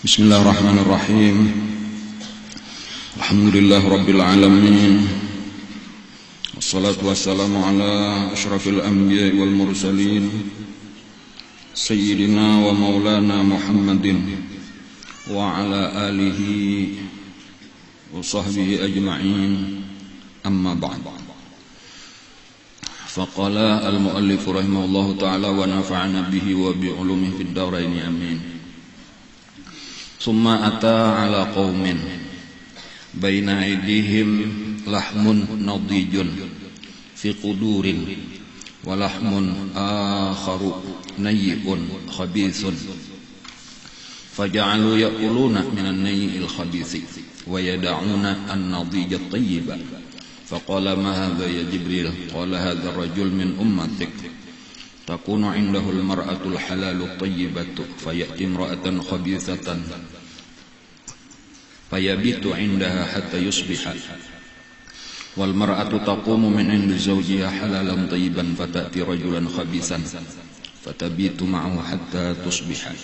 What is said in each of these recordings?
Bismillahirrahmanirrahim. Alhamdulillah rabbil alamin. Wassalatu wassalamu ala asyrafil anbiya'i wal mursalin Sayyidina wa maulana Muhammadin wa ala alihi wa sahbihi ajma'in. Amma ba'd. Faqala al-muallif rahimahullahu ta'ala wa nafa'ana bihi wa bi'ulumihi fid daraini amin. Summa ata ala qaumin baina aydihim lahmun nadijun fi qudurin wa lahmun akharu nayyun khabithun faja'alu ya'kuluna minan nayyil khabithi wa yad'una an-nadij at-tayyiba faqala ma hadha ya Jibril qala hadha ar-rajul min ummatik takunu indahu al-mar'atu al-halalu at-tayyibatu fayati imra'atan khabithatan fayabitu indaha hatta yusbiha wal mar'atu taqumu min indi zawjiha halalan tayyiban fatati rajulan khabithan fatabitu ma'ahu hatta tusbiha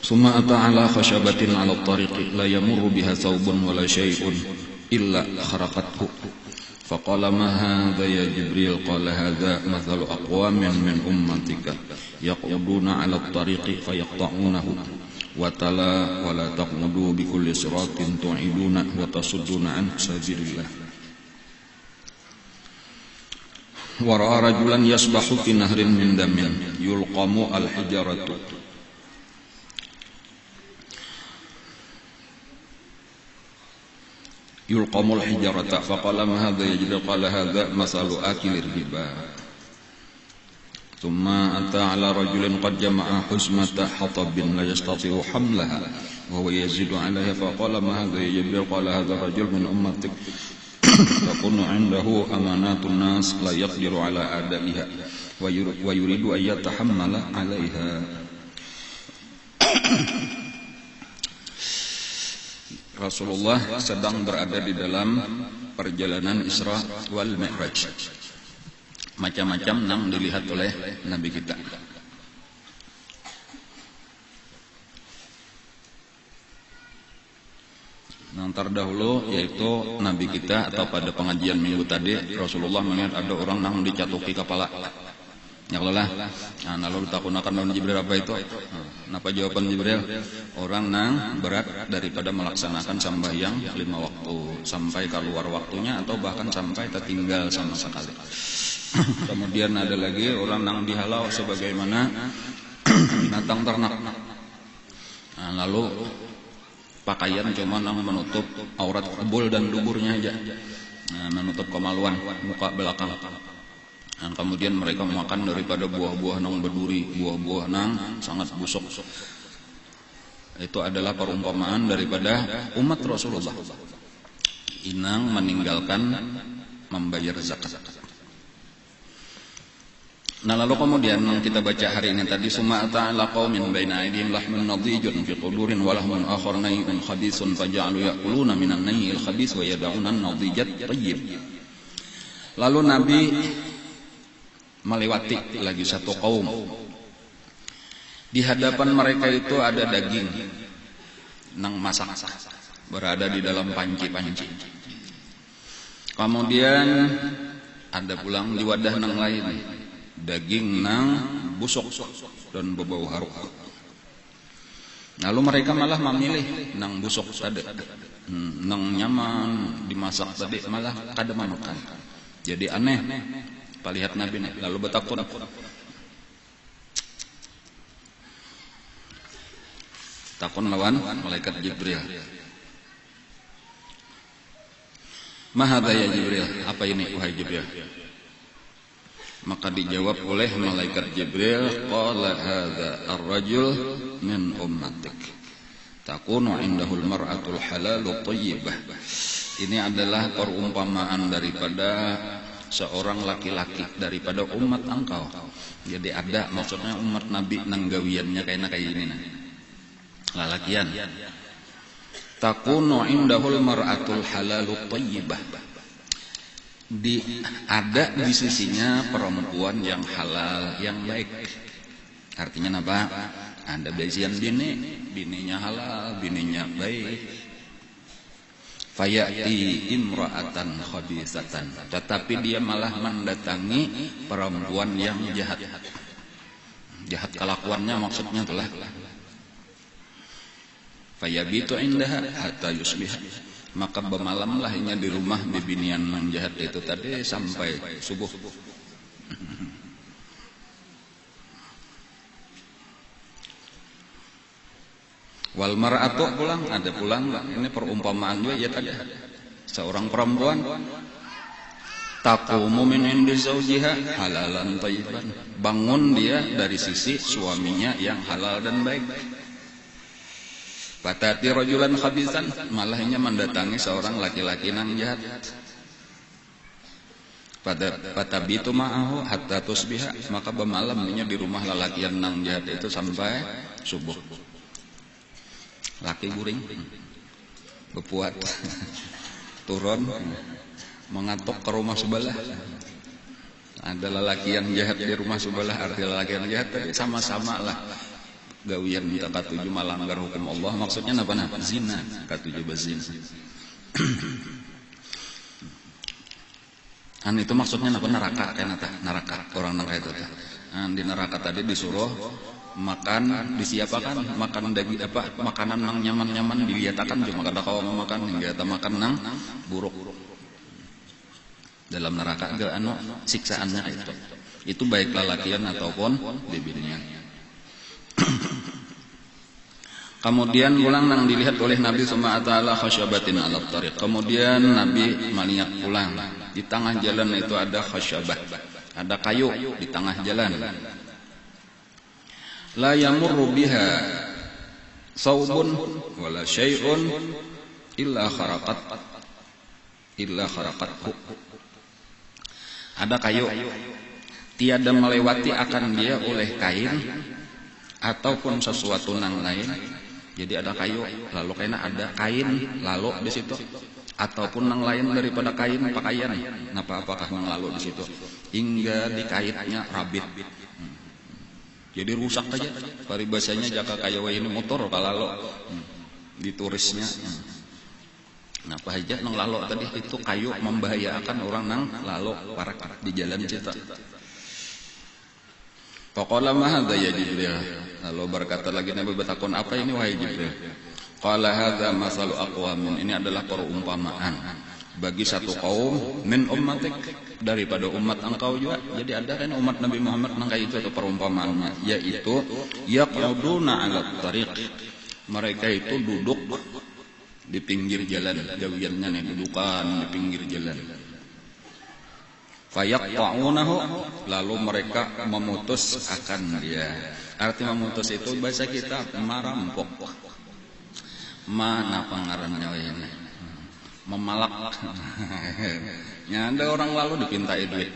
summa ata ala khashabatin ala at-tariqi la yamurru biha thawbun wala shay'un illa kharaqathu faqala ma hadha ya Jibril qala hadha mathalu aqwamin min ummatika yaquduna ala at-tariqi fayaqta'unahu wa tala wa la taqmudu bi kulli siratin tu'iduna wa tasudduna an sabilillah wa ra'a rajulan yasbahu fi nahrin min damin yulqamu al-hijaratu yulqamu al-hijarata faqala ma hadha yajri qala hadha masalu akilir riba thumma ata ala rajulin qad jama'a husmata hatabin la yastati'u hamlaha wa huwa yazidu 'alayha faqala ma hadha ya Jibril qala hadha rajul min ummatik takunu 'indahu amanatun nas la yaqdiru 'ala ada'iha wa yuridu an yatahammala 'alayha. Rasulullah sedang berada di dalam perjalanan Isra wal Mi'raj. Macam-macam nang dilihat oleh Nabi kita. Nang terdahulu yaitu Nabi kita atau pada pengajian minggu tadi Rasulullah melihat ada orang nang dicatuki kepala. Ya Allah. Nah, lalu ditakunakan oleh Jibril apa itu? Apa jawaban Jibril? Orang nang berat daripada melaksanakan sembahyang 5 waktu sampai keluar waktunya atau bahkan sampai tertinggal sama sekali. Kemudian ada lagi orang nang dihalau sebagaimana binatang ternak. Nah, lalu pakaian cuma nang menutup aurat kubul dan duburnya aja. Nah, menutup kemaluan muka belakang. Dan kemudian mereka makan daripada buah-buah nang berduri, buah-buah nang sangat busuk. Itu adalah perumpamaan daripada umat Rasulullah. Inang meninggalkan membayar zakat. Nah lalu kemudian kita baca hari ini tadi summa ta'ala qaumin baina aydihim lahmun nadijun fi qudurin wa lahmun akhar nayyun khabithun faja'alu ya'kuluna minan nayyil khabith wa yad'una an-nadijat tayyib. Lalu Nabi melewati lagi satu kaum. Di hadapan mereka itu ada daging nang masak berada di dalam panci-panci. Kemudian ada pulang di wadah nang lain daging nang busuk dan berbau harum. Lalu mereka malah memilih nang busuk tadi, nang nyaman dimasak tadi malah kada makan. Jadi aneh. Lihat Nabi nih, lalu bertakun. Takun lawan malaikat Jibril. Mahadha ya Jibril, apa ini wahai Jibril? Maka dijawab oleh malaikat Jibril, qala hadza ar-rajul min ummatik. Takunu indahul mar'atul halalu thayyibah. Ini adalah perumpamaan daripada seorang laki-laki daripada umat engkau. Jadi ada maksudnya umat Nabi nanggawiannya kayak ini nah. Lalakian. Takunu indahul mar'atul halalu thayyibah. Ada di sisinya perempuan yang halal, yang baik. Artinya apa? Ada bisian bininya halal, bininya baik. Fayati imra'atan khabisatan, tetapi dia malah mendatangi perempuan yang jahat. Jahat kelakuannya maksudnya itulah. Fayabitu indaha hatta yusbiha, maka bermalamlahnya di rumah bibinian yang jahat itu tadi sampai subuh. Wal mar'atu pulang, ada pulang ini perumpamaan juga ya tadi. Seorang perempuan taqumu min indi zawjiha halalan thayyiban, bangun dia dari sisi suaminya yang halal dan baik. Fatati rajulan khabisan, malahnya mendatangi seorang laki-laki yang jahat. Fatabitu ma'ahu hatta tusbiha, maka bermalamnya di rumah lelaki yang jahat itu sampai subuh. Laki guring bepuat turun mengatok ke rumah sebelah. Ada lelaki yang jahat di rumah sebelah, arti lelaki yang jahat tadi sama-sama lah gawian minta katujuh melanggar hukum Allah. Maksudnya apa? Zina, katujuh bazina. Kan itu maksudnya apa? Neraka, kan neraka orang neraka itu. Nah, di neraka tadi disuruh makan, disiapakan makan daging apa makanan nang nyaman-nyaman diliatakan cuma kada kau makan hingga ta makan nang buruk. Dalam neraka ge anu siksaannya itu baik lalakian ataupun bibirnya. Kemudian pulang nang dilihat oleh Nabi sallallahu alaihi wasallam khasyabatin ala tariq. Kemudian Nabi melihat pulang di tengah jalan itu ada khasyabah, ada kayu di tengah jalan. La yamurru biha saubun wala syai'un illa kharaqathu. Ada kayu tiada melewati akan dia oleh kain ataupun sesuatu nang lain. Jadi ada kayu lalu kena ada kain lalu di situ ataupun nang lain daripada kain pakaian. Apakah nang lalu di situ hingga dikaitnya rabit. Jadi rusak aja. Paribasanya jaka kaya ini motor kalau diturisnya. Nah, apa aja nang lalu tadi itu kayu membahayakan orang nang lalu parak di jalan cita. Faqala ma hadza ya Jibril. Lalu berkata lagi Nabi bertakon, apa ini wahai Jibril? Qala hadza masalu aqwamin. Ini adalah perumpamaan bagi satu kaum min ummatik, daripada umat engkau juga. Jadi ada kan umat Nabi Muhammad nang kayak itu atau perumpamaannya, yaitu yaquduna 'ala tariq. Mereka itu duduk di pinggir jalan, gawiannya nih dudukan di pinggir jalan. Fayaqta'unahu, lalu mereka memutus akan dia. Arti memutus itu bahasa kita merampok. Mana pengarannya ini? Memalak. Ya ada orang lalu dipintai duit.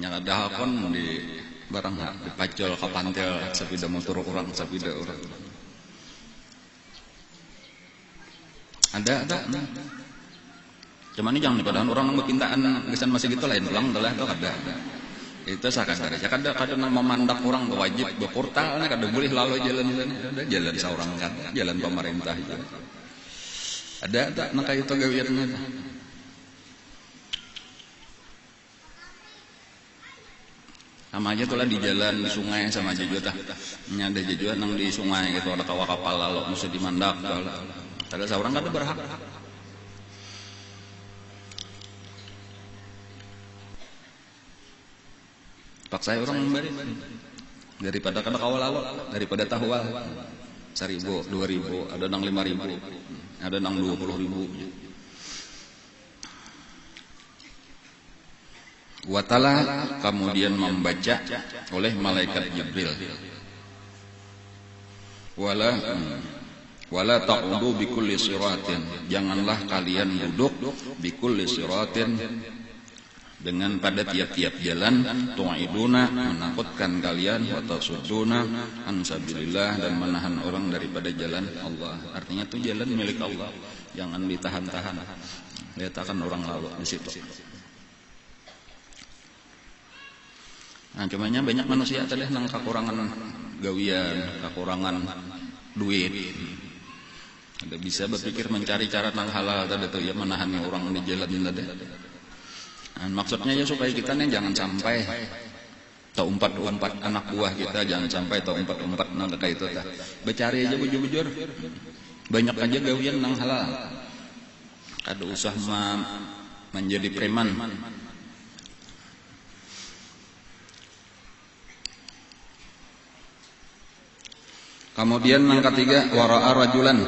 Ya ada hakon di barang dipacol ke pantel sepeda motor orang sepeda orang. Ada. Cuman ini jangan dipadahan orang nang berpintaan gesan masih gitu lain pulang adalah itu ada. Itu sakadar. Ya kadang memandak orang wajib beportal kadang boleh lalu jalan seorang kan, jalan pemerintah itu. Ada nang kayak itu gawiannya. Sama aja tuh lah di jalan di sungai sama aja juga tah. Nya ada juga nang di sungai gitu ada kawa kapal lalu mesti dimandak tuh. Ada seorang kada berhak. Paksa orang memberi daripada kada kawa lalu daripada tahwal 1.000, 2.000, ada nang 5.000, ada nang 20.000. Watala kemudian membaca oleh malaikat Jibril. Wala taqudu bikulli siratin, janganlah kalian duduk bikulli siratin dengan pada tiap-tiap jalan, tu'iduna menakutkan kalian wa tasudduna an sabilillah dan menahan orang daripada jalan Allah. Artinya itu jalan milik Allah, jangan ditahan-tahan. Letakkan orang lalu di situ. Nah, cumanya banyak manusia tadi nang kekurangan gawian, kekurangan duit. Ada bisa berpikir mencari cara nang halal tadi tuh ya, menahan orang di jalan tadi. Nah, maksudnya ya supaya kita nih jangan sampai tau umpat anak buah kita, jangan sampai tau umpat nang kayak itu tah. Becari aja bujur-bujur. Banyak aja gawian nang halal. Kada usah menjadi preman. Kemudian yang ketiga, wara'a rajulan,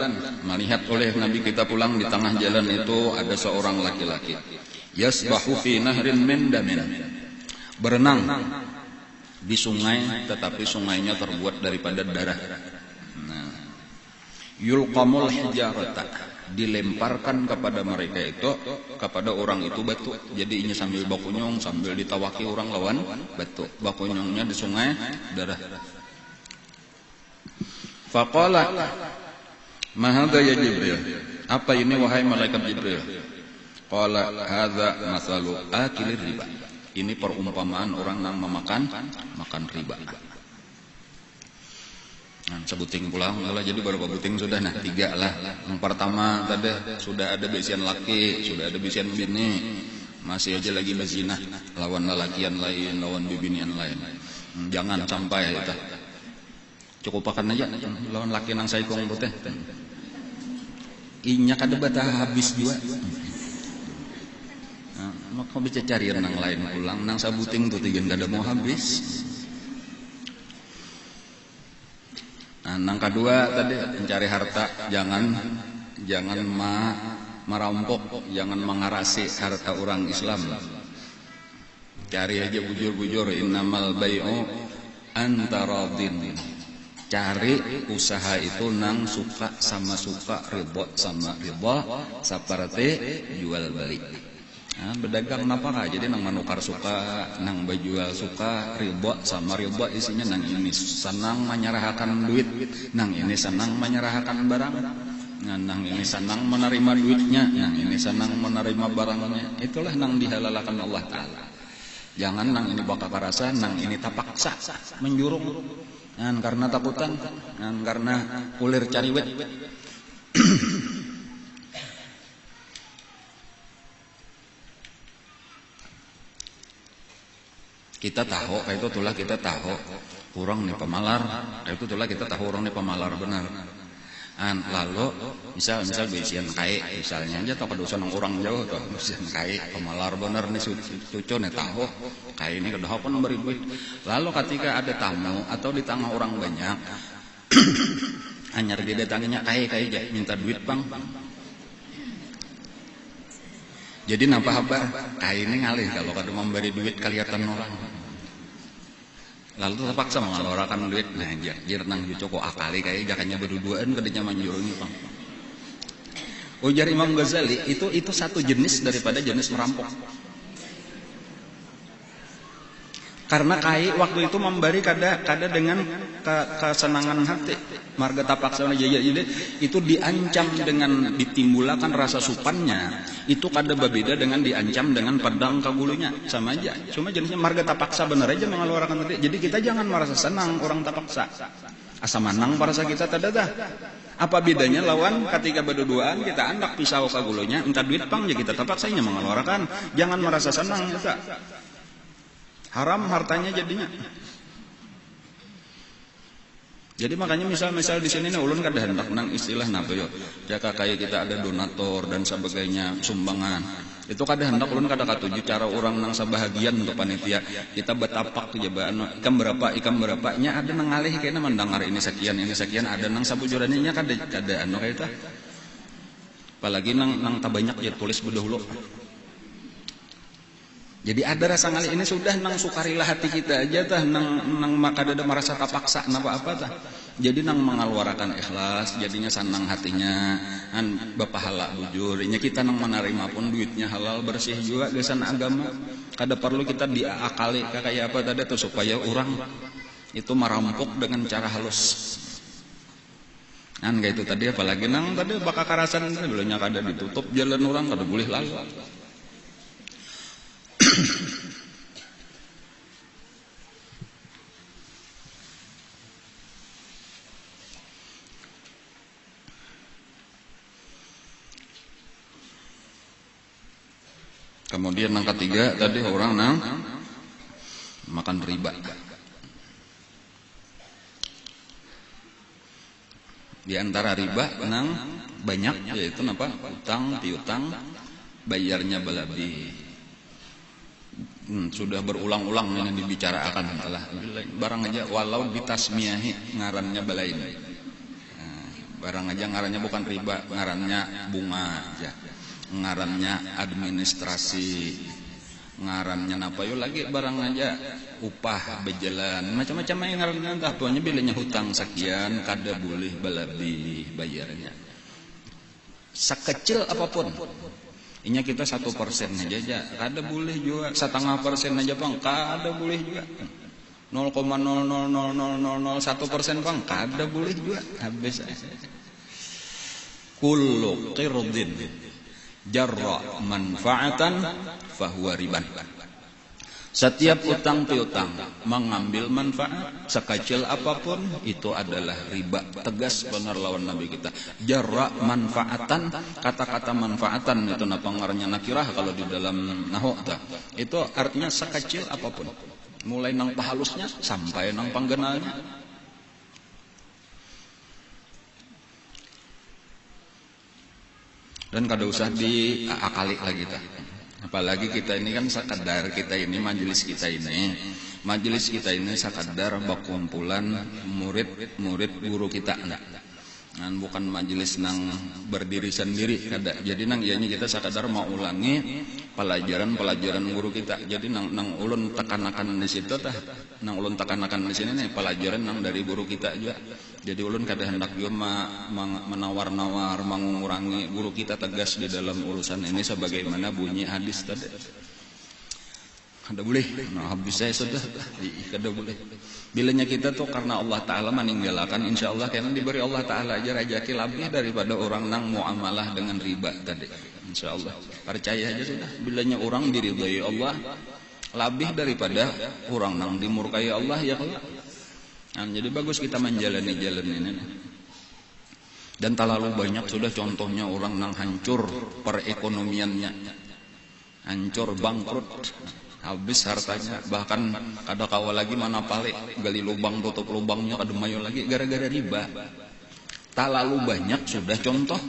melihat oleh Nabi kita pulang di tengah jalan itu ada seorang laki-laki. Yasbahu fi nahrin min damin. Berenang di sungai, tetapi sungainya terbuat daripada darah. Nah, yulqamul hijarata, dilemparkan kepada mereka itu, kepada orang itu batu. Jadi ini sambil bakunyong, sambil ditawaki orang lawan batu. Bakunyongnya di sungai darah. Faqala, ma hadza ya Jibril? Apa ini wahai malaikat Jibril? Qala hadza masalu akilir riba. Ini perumpamaan orang yang makan riba. Nah, sebuting pulang lah, jadi berapa buting sudah? Nah, 3 lah. Yang pertama tadi sudah ada bisian laki, sudah ada bisian bini, masih aja lagi berzina lawan lalakian lain, lawan bibinian lain. Jangan sampai itu. Cukup akan aja lawan laki nang saikong teh. Inya kada batah habis juga. Nah, maka bisa cari nang lain ulang nang sabuting tuh tiga kada mau habis. Nah, nang kedua tadi mencari harta, jangan merampok, jangan mengarasi harta orang Islam. Cari aja bujur-bujur, innamal bai'u antaradin. Cari usaha itu nang suka sama suka, ridha sama ridha, seperti jual beli. Nah, berdagang napa? Jadi nang manukar suka, nang berjual suka, ridha sama ridha, isinya nang ini senang menyerahkan duit, nang ini senang menyerahkan barang, nang ini senang menerima duitnya, nang ini senang menerima barangnya. Itulah nang dihalalkan Allah Ta'ala. Jangan nang ini bakal karasa, nang ini tapaksa menjurung. Karena takutan, karena kulir cariwet. Kita tahu, kayak itu tulah kita tahu orang nih pemalar, kayak itu tulah kita tahu orang nih pemalar benar. Lalu misal bisian kai, misalnya aja tak kedusan orang jauh tuh bisian kai pemalar benar nih cucu nih tahu kai ini kedah pun beri duit. Lalu ketika ada tamu atau di tengah orang banyak, anyar dia datanginya kai aja minta duit bang. Jadi napa habar kai ini ngalih kalau kada memberi duit kelihatan orang. Lalu terpaksa mengeluarkan duit. Nah, jir nang juco kok akali kayak jakanya berduaan kadenya manjurungi bang. Ujar Imam Ghazali itu satu jenis daripada jenis merampok. Karena kai waktu itu memberi kada dengan kesenangan hati. Marga tapaksana jaya itu diancam dengan ditimbulkan rasa supannya. Itu kada berbeda dengan diancam dengan pedang kagulunya, sama aja. Cuma jenisnya marga tapaksa benar aja mengeluarkan tadi. Jadi kita jangan merasa senang orang tapaksa. Asa manang parasa kita tada. Apa bedanya lawan ketika berduaan kita andak pisau kagulunya, minta duit pang ya kita tapaksanya mengeluarkan. Jangan merasa senang kita. Haram hartanya jadinya. Jadi makanya misal di sini nih ulun kada hendak nang istilah napa yo. Jaka kayak kita ada donatur dan sebagainya, sumbangan. Itu kada hendak ulun kada katuju cara orang nang sabahagian untuk panitia. Kita betapak tuh jabaan ikam berapa nya ada nang ngalih kayaknya mendengar ini sekian ada nang sabujurannya kada anu kayak itu. Apalagi nang tabanyak ya tulis bedahulu. Jadi ada rasa ngalih ini sudah nang sukarilah hati kita aja tah nang maka ada merasa tapaksa apa tah. Jadi nang mengeluarkan ikhlas jadinya senang hatinya bapahala bujur. Inya kita nang menerima pun duitnya halal bersih juga gesan agama. Kada perlu kita diakali kayak apa tadi tuh supaya orang itu merampok dengan cara halus. Kayak itu tadi apalagi nang tadi bakal karasan dulunya kada ditutup jalan orang kada boleh lalu. Kemudian yang ketiga tadi orang nang makan riba. Di antara riba nang banyak yaitu apa? Utang piutang, bayarnya balabi. Sudah berulang-ulang yang dibicarakan telah barang aja walau ditasmiahi ngarannya balain. Barang aja ngarannya bukan riba, ngarannya bunga aja. Ngarannya administrasi, ngarannya apa yo lagi barang aja upah berjalan macam-macam yang ngarannya entah pokoknya bilanya hutang sekian kada boleh balabi bayarnya sekecil apapun. Inya kita 1% aja kada boleh juga, 0,5% aja bang kada boleh juga, 0,0000001% bang kada boleh juga, habis. Kullu qirdin jarra manfaatan fahuwa riban. Setiap utang piutang mengambil manfaat sekecil apapun itu adalah riba. Tegas benar lawan Nabi kita. Jarra manfaatan, kata-kata manfaatan itu napa ngarannya nakirah kalau di dalam nahwu itu artinya sekecil apapun. Mulai nang pahalusnya sampai nang panggenalnya. Dan kada usah diakali lagi ta. Apalagi kita ini kan sekadar kita ini majelis kita ini sekadar bakumpulan murid guru kita enggak. Dan bukan majelis nang berdiri sendiri kada. Jadi nang ianya kita sekadar mau ulangi pelajaran guru kita. Jadi nang ulun tekanakan di situ tah. Nang ulun tekanakan di sini nih pelajaran nang dari guru kita juga. Jadi ulun kada hendak juga menawar-nawar mengurangi guru kita tegas di dalam urusan ini sebagaimana bunyi hadis tadi. Kada boleh. Nah, habis saya sudah kada boleh. Bilanya kita tuh karena Allah Ta'ala meninggalkan insyaallah karena diberi Allah Ta'ala aja rezeki lebih daripada orang nang muamalah dengan riba tadi. Insyaallah. Percaya aja sudah. Bilanya orang diridhai Allah lebih daripada orang nang dimurkai Allah ya Allah. Nah, jadi bagus kita menjalani jalan ini. Dan terlalu banyak sudah contohnya orang nang hancur perekonomiannya. Hancur bangkrut. Habis hartanya, bahkan kada kawa lagi mana pale gali lubang tutup lubangnya kada mayo lagi gara-gara riba. Terlalu banyak sudah contoh.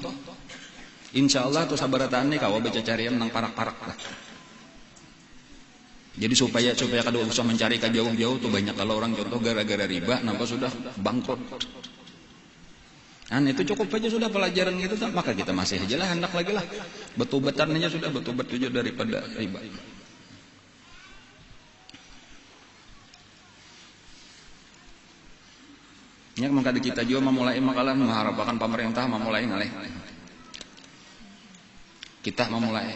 Insyaallah tuh sabaratan nih kawa baca carian nang parak-parak lah. Jadi supaya kada usah mencari ke jauh-jauh tuh banyak kalau orang contoh gara-gara riba nampak sudah bangkrut. Nah itu cukup aja sudah pelajaran gitu tak? Maka kita masih aja lah hendak lagi lah betubatan aja sudah betubat tujuh daripada riba. Nya maka kita juga memulai makalah mengharapkan pemerintah memulai ngalih. Kita memulai.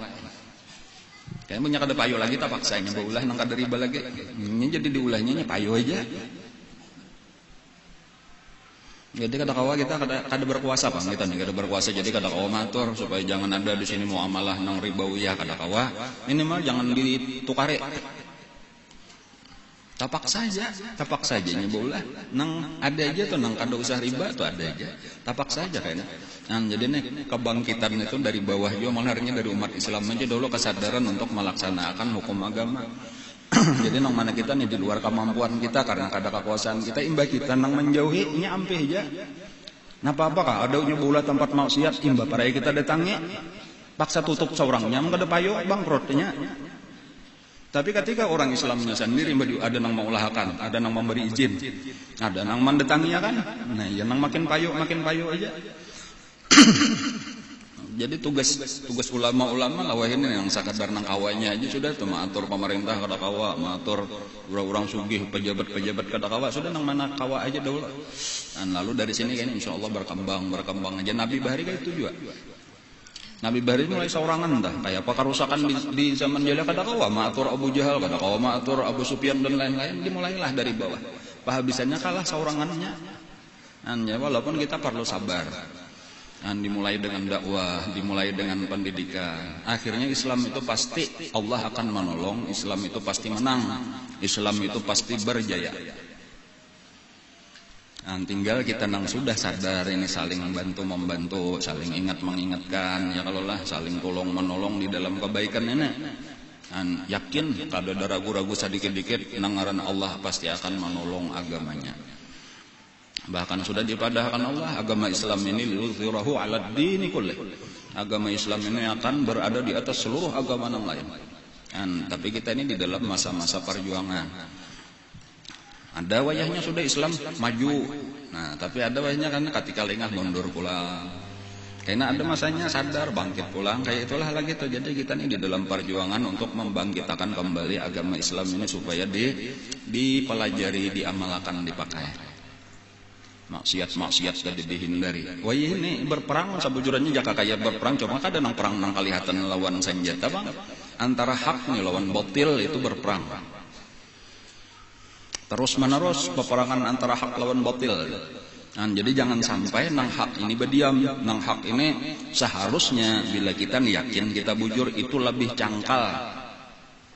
Kayak punya kada payo lagi tak paksanya baulah nang kada riba lagi. Ini jadi diulahnya payo aja. Jadi kada kawa kita kada berkuasa Bang kita nih kada berkuasa jadi kada kawa matur supaya jangan ada di sini muamalah nang ribawiyah kada kawa. Minimal jangan ditukare. Tapak saja nyebaulah nang ada aja tuh nang kada usah riba tuh ada aja. Tapak saja kayaknya. Nah, jadi nih kebangkitan itu dari bawah juga malahnya dari umat Islam aja dulu kesadaran untuk melaksanakan hukum agama. Jadi nang mana kita nih di luar kemampuan kita karena kada kekuasaan kita imba kita nang menjauhi nya ampih aja. Napa apa kah ada nyebaulah tempat maksiat imba para kita datangi paksa tutup seorangnya kada payo bangkrutnya. Tapi ketika orang Islamnya sendiri ada nang mengulahkan, ada nang memberi izin, ada nang mendatanginya kan, nah ya nang makin payo aja. Jadi tugas ulama-ulama lawahin yang sakadar nang kawanya aja sudah tuh maatur pemerintah kada kawa, maatur orang-orang sugih pejabat-pejabat kada kawa sudah nang mana kawa aja dulu. Dan lalu dari sini kan insyaallah berkembang aja. Nabi Bahari kayak itu juga. Nabi Bahari mulai seorangan entah kayak apa kerusakan di zaman jahiliyah kada kawa maatur Abu Jahal kada kawa maatur Abu Sufyan dan lain-lain dimulailah dari bawah. Pahabisannya kalah seorangannya. Ya, walaupun kita perlu sabar. Dan dimulai dengan dakwah, dimulai dengan pendidikan. Akhirnya Islam itu pasti Allah akan menolong, Islam itu pasti menang, Islam itu pasti berjaya. Dan tinggal kita nang sudah sadar ini saling membantu, saling ingat mengingatkan, ya kalau lah saling tolong menolong di dalam kebaikan ini. yakin kada ada ragu-ragu sedikit-dikit nangaran Allah pasti akan menolong agamanya. Bahkan sudah dipadahkan Allah, agama Islam ini liyuzhirahu 'alad dini kullih. Agama Islam ini akan berada di atas seluruh agama yang lain. Tapi kita ini di dalam masa-masa perjuangan. Ada wayahnya sudah Islam maju. Nah, tapi ada wayahnya kan ketika lengah mundur pulang. Karena ada masanya sadar bangkit pulang. Kayak itulah lagi tuh. Jadi kita ini di dalam perjuangan untuk membangkitkan kembali agama Islam ini supaya dipelajari, diamalkan, dipakai. Maksiat tadi dihindari. Wah ini berperang sabujurannya jaka kayak berperang, cuma kada nang perang nang kalihatan lawan senjata bang. Antara hak nih lawan batil itu berperang. Terus menerus peperangan antara hak lawan batil. Jadi jangan sampai nang hak ini berdiam. Nang hak ini seharusnya bila kita yakin kita bujur itu lebih cangkal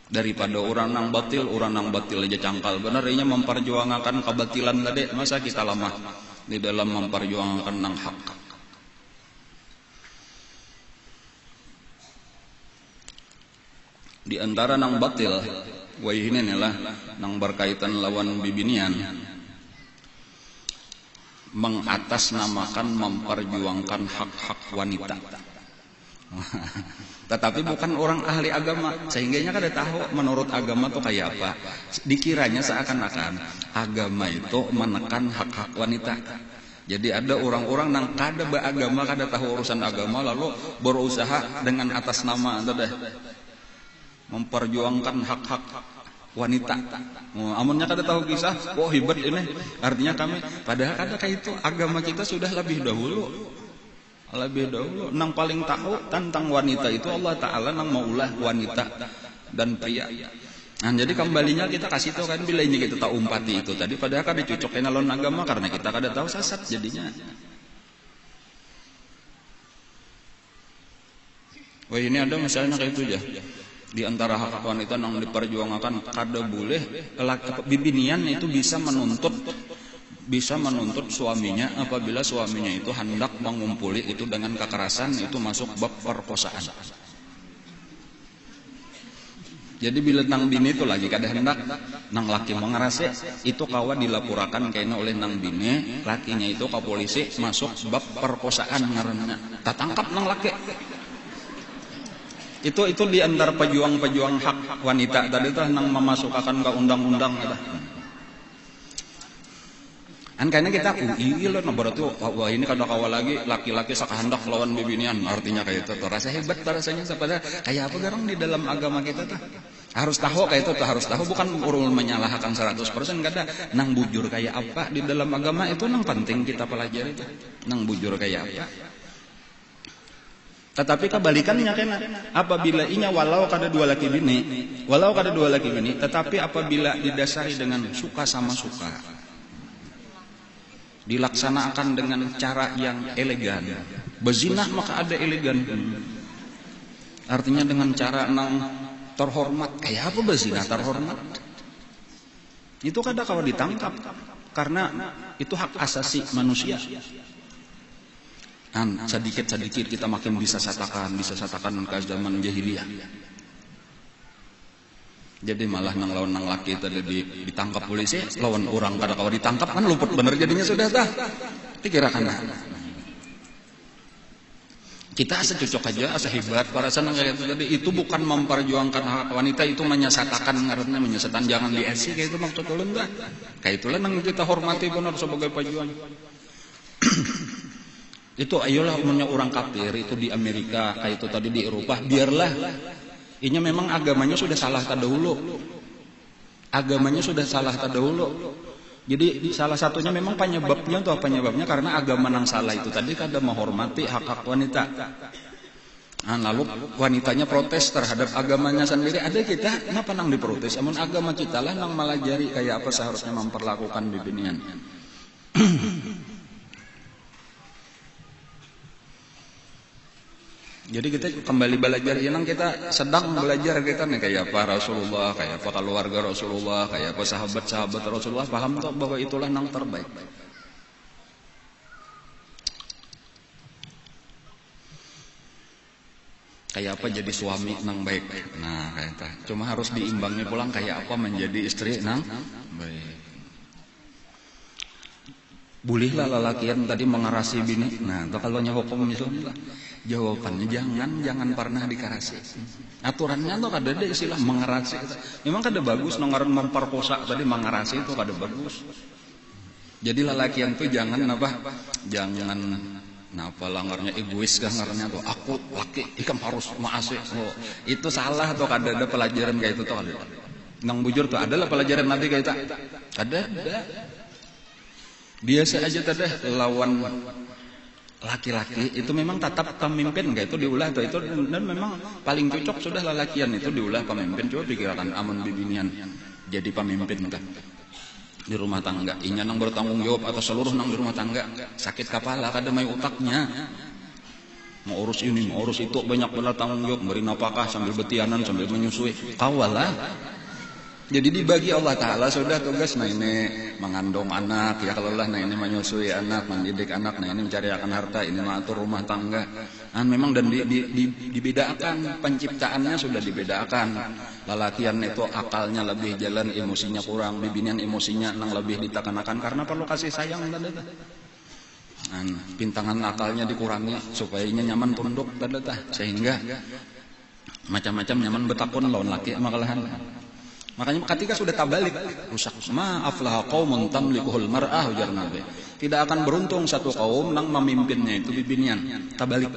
daripada orang nang batil aja cangkal. Benarnya memperjuangkan kebatilan tadi, masa kita lama di dalam memperjuangkan nang hak. Di antara nang batil, wah ini adalah nang berkaitan lawan bibinian, mengatasnamakan memperjuangkan hak-hak wanita. Tetapi bukan orang ahli agama, sehingganya kada tahu menurut agama itu kayak apa. Dikiranya seakan-akan agama itu menekan hak-hak wanita. Jadi ada orang-orang yang kada beragama, kada tahu urusan agama, lalu berusaha dengan atas nama itu deh memperjuangkan hak-hak wanita. Amunnya kada tahu kisah, wah hebat ini. Artinya kami, padahal kada kayak itu agama kita sudah lebih dahulu nang paling tahu tentang wanita itu Allah Ta'ala nang maulah wanita dan pria. Jadi kembalinya kita kasih tahu kan bila ini kita tahu umpati itu tadi, padahal kan dicocokin alon agama karena kita kada tahu sasat jadinya. Wah ini ada misalnya kayak itu ya. Di antara hak wanita yang diperjuangkan kada boleh bibinian itu bisa menuntut suaminya apabila suaminya itu hendak mengumpuli itu dengan kekerasan, itu masuk bab perkosaan. Jadi bila nang bini itu lagi kada hendak nang laki mengerase, itu kawa dilaporkan kayaknya oleh nang bini, lakinya itu ke polisi, masuk bab perkosaan ngaranna. Tatangkap nang laki. Itu di antara pejuang-pejuang hak wanita tadi tuh nang memasukkan ke undang-undang ada. Kayaknya kita iya loh, berarti wah ini kada kawal lagi laki-laki sakahandak lawan bibinian, artinya kayak itu tuh rasa hebat rasanya sepada kayak apa garang di dalam agama kita tuh harus tahu kayak itu tuh harus tahu, bukan urul menyalahkan 100% kada nang bujur kayak apa di dalam agama itu nang penting kita pelajari tuh nang bujur kayak apa. Tetapi kebalikannya kena apabila inya walau kada dua laki bini tetapi apabila didasari dengan suka sama suka, dilaksanakan dengan cara yang elegan. Bezinah maka ada elegan. Artinya dengan cara nang terhormat. Kayak apa bezinah terhormat? Itu kada kawa ditangkap karena itu hak asasi manusia. Sedikit-sedikit kita makin bisa satakan ke zaman jahiliyah. Jadi malah nang lawan nang laki tadi ditangkap polisi, lawan orang kada kawa ditangkap kan luput bener jadinya sudah dah. Dikirakan kita asa cocok aja, asa hebat para sanang kayak itu tadi. Itu bukan memperjuangkan hak wanita, itu menyesatakan ngaranna menyesatan, jangan di-esi kayak itu maksud ulun dah. Kayak itulah nang kita hormati benar sebagai pejuang. Itu ayolah umumnya orang kafir itu di Amerika, kayak itu tadi di Eropa, biarlah. Ini memang agamanya sudah salah terdahulu. Jadi salah satunya memang penyebabnya karena agama yang salah itu tadi kada menghormati hak-hak wanita. Lalu wanitanya protes terhadap agamanya sendiri. Ada kita, kenapa nang diprotes? Namun agama kita lah nang melajari kayak apa seharusnya memperlakukan bibinian. Jadi kita kembali belajar, yang kita sedang belajar kita nih kayak apa Rasulullah, kayak apa keluarga Rasulullah, kayak apa sahabat-sahabat Rasulullah, paham tak bahwa itulah yang terbaik. Kayak kayak apa jadi suami nang baik. Nah kayak itu. Cuma harus diimbangi pulang kayak apa menjadi istri nang baik. Bolehlah lelakian tadi mengarasi bini. Nah, itu kalau hukum itu jawabannya jangan pernah dikarasi. Aturannya tuh kada ada istilah mengarasi. Memang kada bagus nongaran memperkosa tadi mengarasi itu kada bagus. Jadi lelakian tuh jangan langgarnya egois kan ngarannya tuh aku laki ikam harus maasih. Oh, itu salah tuh kada ada pelajaran kayak itu tuh kada. Nang bujur tuh adalah pelajaran Nabi kayak itu. Ada. Biasa aja tadi lawan laki-laki itu memang tetap pemimpin kayak itu diulah atau itu dan memang paling cocok sudah lelakian itu diulah pemimpin. Coba pikirkan amun bibinian jadi pemimpin kan di rumah tangga inya nang bertanggung jawab atau seluruh nang di rumah tangga sakit kepala kada mai utaknya mau urus ini mau urus itu banyak benar tanggung jawab beri napakah sambil betianan sambil menyusui kawalah. Jadi dibagi Allah Ta'ala sudah tugas nah ini mengandung anak ya kalau lah nah ini menyusui anak mendidik anak nah ini mencarikan harta ini mengatur rumah tangga memang dan dibedakan penciptaannya sudah dibedakan. Lelakian itu akalnya lebih jalan emosinya kurang bibinian emosinya nang lebih ditekan-tekan karena perlu kasih sayang pintangan akalnya dikurangi supaya nyaman tunduk sehingga macam-macam nyaman betakun lawan laki makalahan. Makanya ketika sudah tabalik rusak. Ma aflaha qaumun tamlikuhul mar'ah ujar Nabi. Tidak akan beruntung satu kaum nang memimpinnya itu bibinian. Tabalik.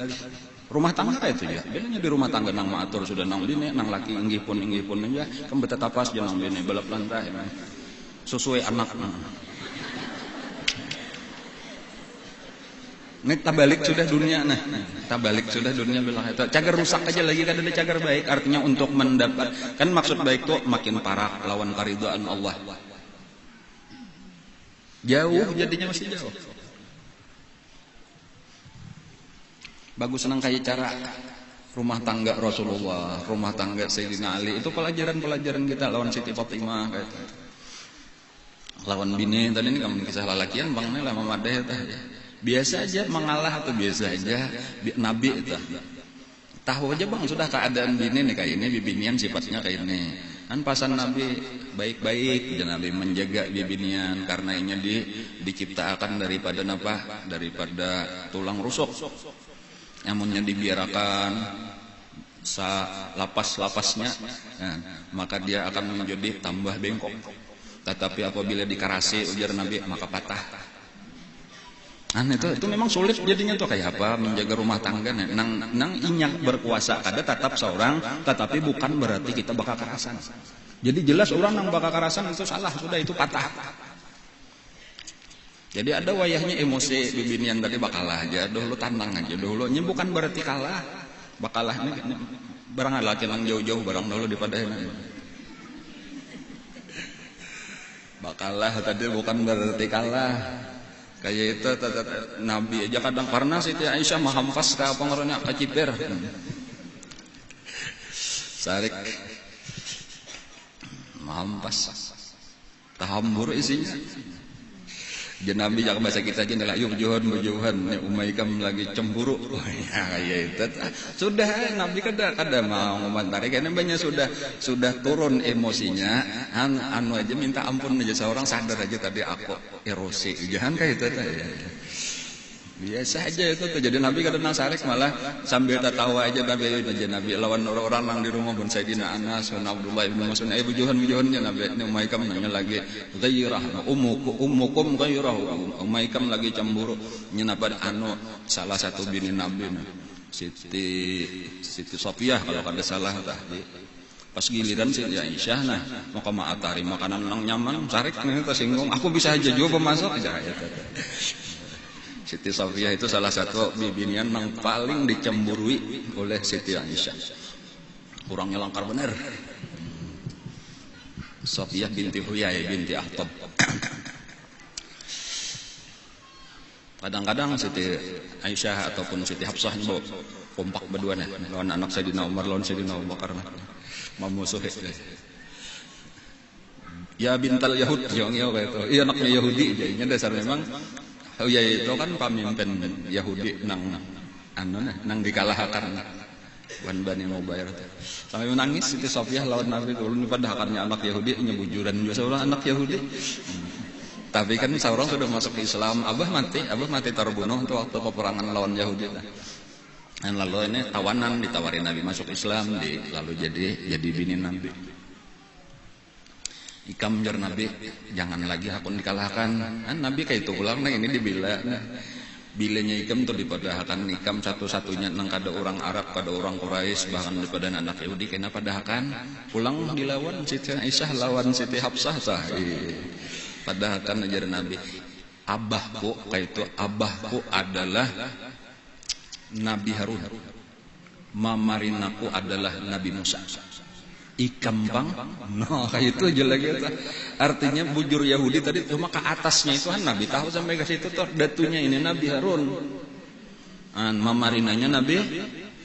Rumah tangga kayak itu ya. Bedanya di rumah tangga nang maatur sudah nang bini, nang laki inggih pun aja kan betetapas je nang bini balap lantah. Sesuai anak. Ini tabalik sudah dunia tabalik sudah dunia bilang itu cagar rusak aja lagi kan ada cagar baik artinya untuk mendapat kan maksud baik tuh makin parah lawan karidaan Allah jauh jadinya masih jauh. Bagus senang kayak cara rumah tangga Rasulullah rumah tangga Sayyidina Ali itu pelajaran kita lawan Siti Fatimah kayak itu. Lawan bini tadi ini kamu kisah lalakian bangnya lama madeh ya. Biasa aja mengalah atau biasa aja Nabi itu tahu aja bang sudah keadaan bini nih kayak ini bibinian sifatnya kayak ini kan pasan Nabi baik-baik dan Nabi menjaga bibinian karena ini diciptakan daripada tulang rusuk namunnya dibiarkan lapas-lapasnya maka dia akan menjadi tambah bengkok tetapi apabila dikarasi ujar Nabi maka patah. Itu memang sulit jadinya tuh kayak apa menjaga rumah tangga nang inyak berkuasa kada tetap seorang tetapi bukan berarti kita bakal kerasan. Jadi jelas orang nang bakal kerasan itu salah sudah itu patah. Jadi ada wayahnya emosi bibinian tadi bakalah aja dulu tantang aja dulu nya bukan berarti kalah bakalah ini barang laki nang jauh-jauh barang dulu daripada bakalah tadi bukan berarti kalah. Kayak itu Nabi aja kadang karena Siti Aisyah mahamfas ke apa ngarannya kacipir sarik mahamfas tahambur isinya jadi Nabi jangan bahasa kita aja nih bujuhan nih Umaykam lagi cemburu ya kayak itu sudah Nabi kada mau ngomentari karena banyak sudah turun emosinya anu aja minta ampun aja seorang sadar aja tadi aku erosi jangan kayak itu ya. Biasa aja itu tuh jadi Nabi kada nasarik malah sambil tertawa aja Nabi lawan orang-orang yang di rumah bun Sayyidina Anas bin Abdullah bin Mas'ud bujuhan-bujuhannya Nabi ini Umaykam nanya lagi ghairah ummukum ghairah Umaykam lagi cemburu nyenapa anu salah satu bini Nabi Siti Sofiyah kalau kada salah tadi pas giliran Siti Aisyah mau ke Ma'atari makanan nang nyaman sarik nih tersinggung aku bisa aja juga pemasok aja Siti Sofiyah itu salah satu bibinian yang paling dicemburui oleh Siti Aisyah. Kurangnya langkar benar. Sofiyah binti Huyai binti Akhtab. Kadang-kadang Siti Aisyah ataupun Siti Hafsah ini kompak berdua nih lawan anak Sayyidina Umar lawan Sayyidina Abu Bakar memusuhi. Ya bintal Yahud yang kayak itu. Iya anaknya Yahudi jadinya dasar memang ya itu kan pemimpin Yahudi nang dikalahkan Wan Bani Mubair sampai menangis Siti Sofiyah lawan Nabi dulu padahakannya anak Yahudi nyebujuran juga seorang anak Yahudi. Tapi kan seorang sudah masuk ke Islam, abah mati terbunuh untuk waktu peperangan lawan Yahudi. Dan lalu ini tawanan ditawarin Nabi masuk Islam, lalu jadi bini Nabi. Ikam jar Nabi, jangan lagi aku dikalahkan. Kan Nabi kayak itu ulang, nah ini dibila. Bilanya ikam tuh dipadahakan ikam satu-satunya nang kada orang Arab, kada orang Quraisy, bahkan daripada anak Yahudi kena padahakan. Pulang dilawan Siti Aisyah lawan Siti Hafsah sah. Padahakan ajar Nabi. Abahku kayak itu, abahku adalah Nabi Harun. Mamarinaku adalah Nabi Musa. Ikam bang, no kayak itu aja lagi. Artinya bujur Yahudi tadi cuma ke atasnya itu kan Nabi tahu sampai ke situ tuh datunya ini Nabi Harun, mamarinanya Nabi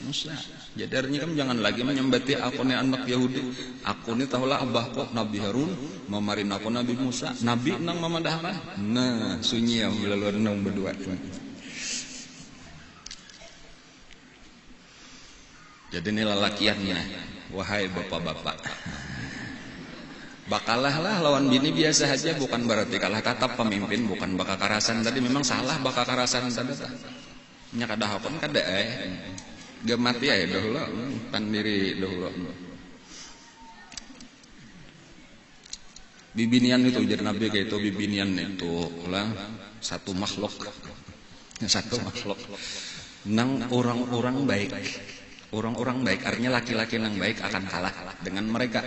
Musa. Jadi artinya kan jangan lagi menyembati aku nih anak Yahudi. Aku nih tahulah abah kok Nabi Harun, mamarin aku Nabi Musa. Nabi nang mamadahkan. Nah sunyi ya lalu nang berdua. Jadi ini lelakiannya. Wahai bapak-bapak, bakalah lah lawan bini biasa aja, bukan berarti kalah tatap pemimpin, bukan bakal karasan tadi, memang salah bakal karasan tadi. Nya kada hakon kada gak mati ya dahulu, pandiri dahulu. Bibinian itu ujar Nabi kayak itu, bibinian itu lah satu makhluk nang orang-orang baik. Orang-orang baik, artinya laki-laki yang baik akan kalah dengan mereka.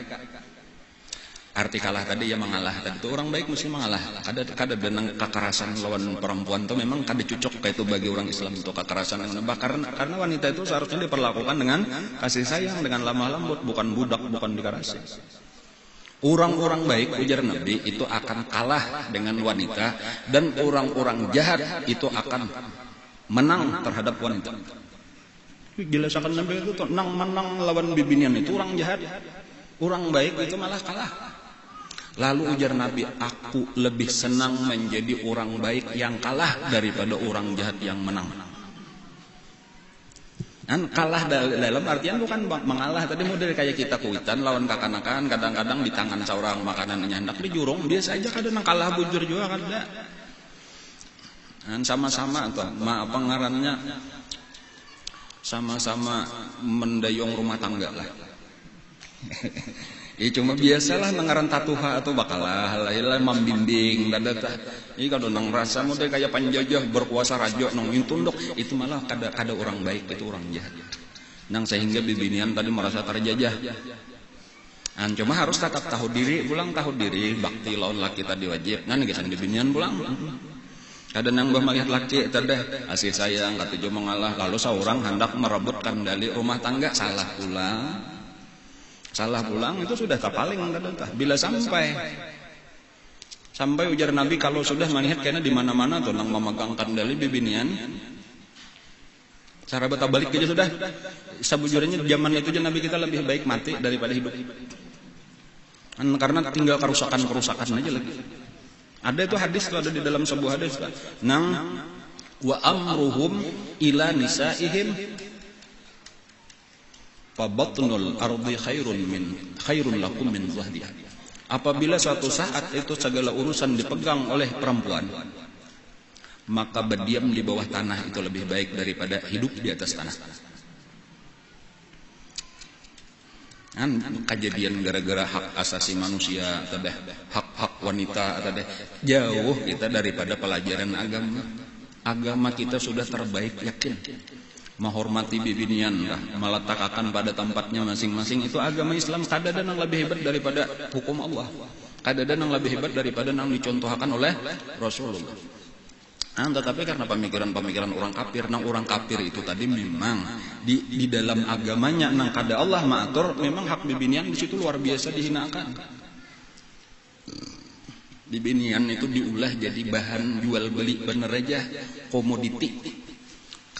Arti kalah tadi ya mengalah. Tadi itu orang baik mesti mengalah. Kada dengan kekerasan lawan perempuan itu memang kada cocok kayak itu bagi orang Islam itu kekerasan. Karena wanita itu seharusnya diperlakukan dengan kasih sayang, dengan lemah lembut, bukan budak, bukan dikerasi. Orang-orang baik ujar Nabi itu akan kalah dengan wanita, dan orang-orang jahat itu akan menang terhadap wanita. Dilasakan Nabi itu tuh nang menang lawan bibinian itu orang jahat, orang baik itu malah kalah. Lalu ujar Nabi, aku lebih senang menjadi orang baik yang kalah daripada orang jahat yang menang. Dan kalah dalam artian bukan mengalah tadi model kayak kita kuitan lawan kakanakan, kadang-kadang di tangan seorang makanannya hendak dijurung biasa aja, kadang kalah bujur juga kada. Dan sama-sama tuh apa ngarannya, sama-sama mendayung rumah tangga lah. Ya cuma biasalah nengaran tatuha atau bakalah lah membimbing dada. Ini kalau nang rasa model kayak penjajah berkuasa raja nang tunduk itu malah kada orang baik, itu orang jahat. Nang sehingga bibinian tadi merasa terjajah. Cuma harus tetap tahu diri, bakti lawan laki tadi wajib. Nan gesan bibinian pulang. Kadang nang melihat laki tadi kasih sayang, kata jo mengalah, lalu seorang hendak merebutkan dari rumah tangga, salah pulang itu sudah kapaling tadi. Bila sampai ujar Nabi kalau sudah melihat karena di mana-mana tuh nang memegang kendali bibinian, cara betah balik aja sudah. Sebujurnya zaman itu Nabi kita lebih baik mati daripada hidup, karena tinggal kerusakan aja lagi. Ada itu hadis itu ada di dalam sebuah hadis nang wa amruhum ila nisaihim fa batnul ardi khairun lakum min zahriha. Apabila suatu saat itu segala urusan dipegang oleh perempuan, maka berdiam di bawah tanah itu lebih baik daripada hidup di atas tanah. Kejadian gara-gara hak asasi manusia atau hak wanita atau jauh kita daripada pelajaran agama kita sudah terbaik, yakin menghormati bibinian lah, meletakkan pada tempatnya masing-masing, itu agama Islam. Kada ada yang lebih hebat daripada hukum Allah, kada ada yang lebih hebat daripada yang dicontohkan oleh Rasulullah. Tetapi karena pemikiran orang kafir itu tadi memang di dalam agamanya nang kada Allah maatur, memang hak bibinian di situ luar biasa dihinakan. Bibinian itu diulah jadi bahan jual beli, bener aja komoditi.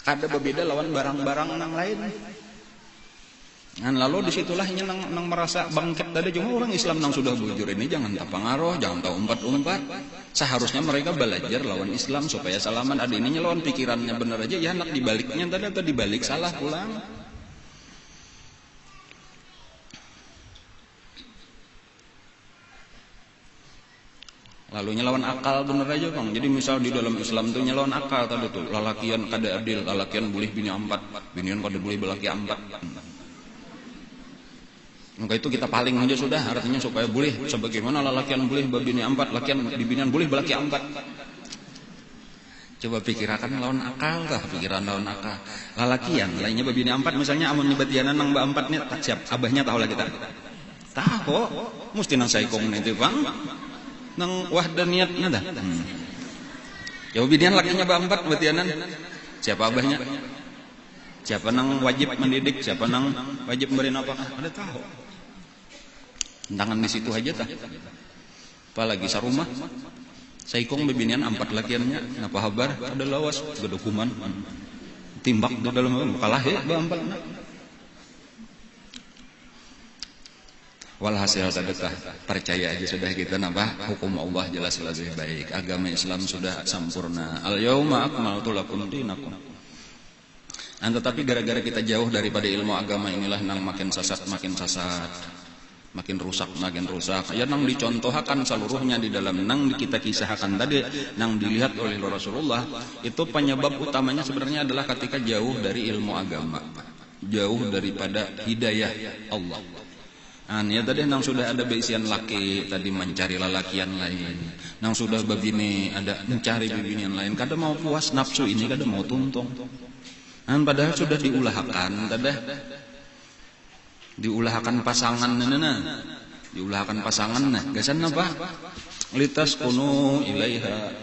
Kada berbeda lawan barang-barang nang lain. Lalu disitulah nang merasa bangkit tadi. Cuma orang Islam nang sudah bujur ini jangan tak pengaruh, jangan tak umpat-umpat. Seharusnya mereka belajar lawan Islam supaya salaman. Ada ininya lawan pikirannya bener aja, ya nak dibaliknya tadi atau dibalik salah pulang. Lalu nyelawan akal bener aja Bang. Jadi misal di dalam Islam tuh nyelawan akal tadi tuh. Lalakian kada adil, lalakian boleh bini 4, binian kada boleh belaki 4. Maka itu kita paling aja sudah, artinya supaya boleh sebagaimana lalakian boleh bini 4, lakian binian boleh belaki 4. Coba pikirakan lawan akal tah, pikiran lawan akal. Lalakian lainnya bini 4 misalnya amun nyebatianan nang 4 nih tak siap, abahnya tahu lah kita. Tahu, mesti nang saikong nanti Bang. Nang wahdaniyat nada. Ya binian lakinya 4 batianan. Siapa abahnya? Siapa nang wajib mendidik, siapa nang wajib memberi nafkah? Ada tahu. Tangan di situ aja tah. Apalagi sarumah. Saikong bebinian 4 lakiannya, napa habar? Ada lawas, ada dokuman. Timbak di dalam kalah ya 4. Walhasil sedekah, percaya aja sudah kita nambah hukum Allah jelas lebih baik. Agama Islam sudah sempurna. Al-yauma akmaltu lakum dinakum. Tetapi gara-gara kita jauh daripada ilmu agama inilah nang makin sesat, makin rusak. Ya nang dicontohkan seluruhnya di dalam nang kita kisahkan tadi, nang dilihat oleh Rasulullah, itu penyebab utamanya sebenarnya adalah ketika jauh dari ilmu agama, jauh daripada hidayah Allah. Ya tadi nang sudah ada beisian laki tadi mencari lalakian lain, nang sudah babini ada mencari bibinian lain, kada mau puas nafsu ini, kada mau tuntung. Padahal sudah diulahkan, diulahkan pasangan diulahkan pasangan gasan apa? Litas kunu ilaiha,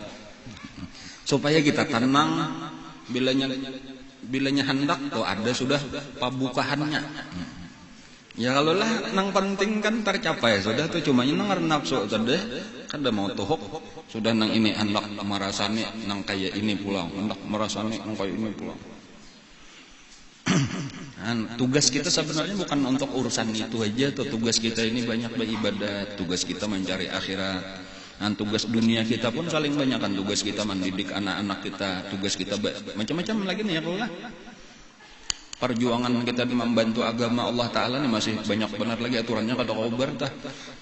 supaya kita tenang bilanya hendak tuh ada sudah pabukahannya. Ya kalau lah nang penting kan tercapai sudah tuh, cuma nang nafsu tadi kada mau tuhuk sudah nang ini hendak merasani nang kayak ini pulang, hendak merasani nang kayak ini pulang. Tugas kita sebenarnya bukan untuk urusan itu aja tuh. Tugas kita ini banyak beribadat, tugas kita mencari akhirat. Tugas dunia kita pun saling banyak kan, tugas kita mendidik anak-anak kita, tugas kita macam-macam lagi nih ya kalau lah. Perjuangan kita membantu agama Allah Ta'ala ini masih banyak benar lagi aturannya kada kober tah.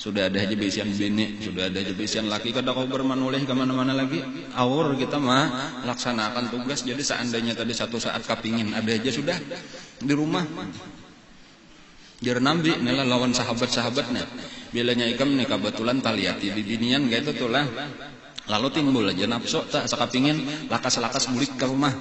Sudah ada aja bisian bini, sudah ada aja bisian laki, kada kober manulih kemana-mana lagi. Awur kita mah laksanakan tugas. Jadi seandainya tadi satu saat kapingin ada aja sudah di rumah. Jar Nabi nila lawan sahabat-sahabatnya. Bilanya ikam nih kebetulan taliyati di dinian gitu tuh lah. Lalu timbul aja nafsu tak sakapingin lakas-lakas bulik ke rumah.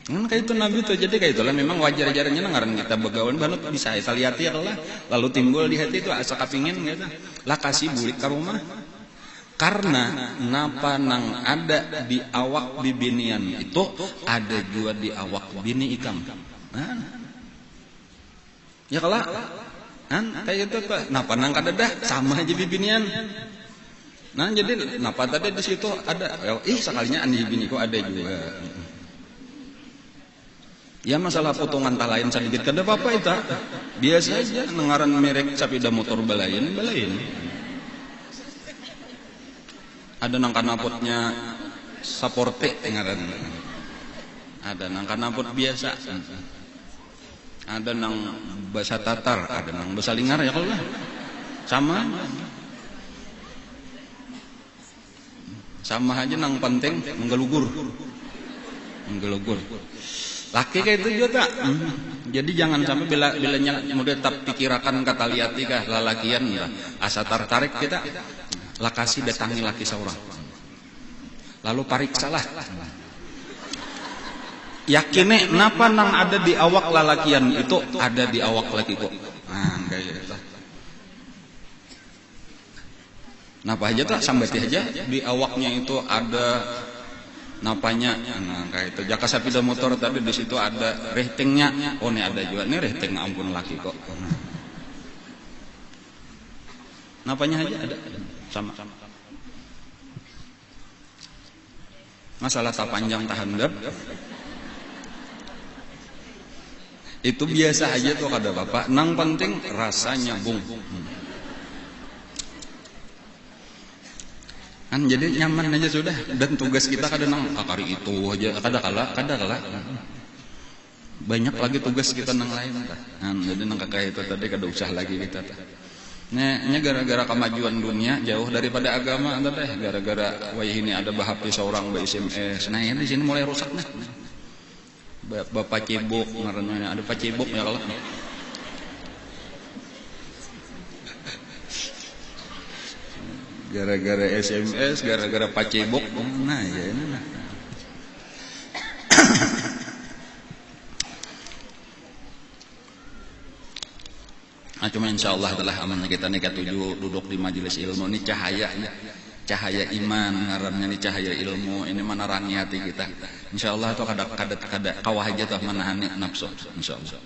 Kayak itu Nabi tuh, jadi kayak itulah memang wajar-wajarnya ngaran kita begawan banget bisa lihat ya lah. Lalu timbul di hati itu asa kapingin gitu. Lah kasih bulik ke rumah. Karena napa nang ada di awak bibinian itu ada juga di awak bini ikam. Ya kalah. Kayak itu Pak. Napa nang kada dah sama aja bibinian. Jadi napa tadi di situ ada sekalinya andi bini kok ada juga. Ya masalah potongan talain sedikit kada apa-apa itu. Biasa aja nengaran merek sepeda motor balain. Ada nang kanapotnya Saporte ngaran. Ada nang kanapot biasa. Ada nang bahasa Tatar, ada nang bahasa Lingar ya kalau lah. Sama aja nang penting menggelugur. Laki kayak itu juga tak. Jadi jangan sampai bilanya mudah tetap pikirakan kata liati kah lalakian ya. Asa tertarik kita lakasi datangi laki seorang. Lalu pariksalah. Yakini napa nang ada di awak lalakian itu ada di awak laki kok. Kayak gitu. Napa aja tak sambati aja di awaknya itu ada napanya, kayak itu. Jaka sepeda motor tadi di situ ada ratingnya. Oh ini ada juga nih rating ampun laki kok. Napanya aja ada. Sama. Masalah tak panjang tahandap. Itu biasa aja tuh kada bapak. Nang penting rasanya bung. Jadi nyaman aja sudah, dan tugas kita kadang kari itu aja kada kalah banyak lagi tugas kita nang lain jadi nang kakak itu tadi kada usah lagi kita Nya gara-gara kemajuan dunia jauh daripada agama teh, gara-gara wah ini ada bahapti seorang SMS. Nah, ini di sini mulai rusak nah. Bapak cebok ngaranna ada Pak Cebok ya kalau. Gara-gara SMS, gara-gara Pak Cebok. Nah, ya ini nah. Nah, cuma insyaallah adalah amannya kita nih ketujuh duduk di majelis ilmu ini cahaya iman ngarannya nih cahaya ilmu ini menerangi hati kita. Insyaallah itu kada kawah aja tuh menahan nafsu insyaallah.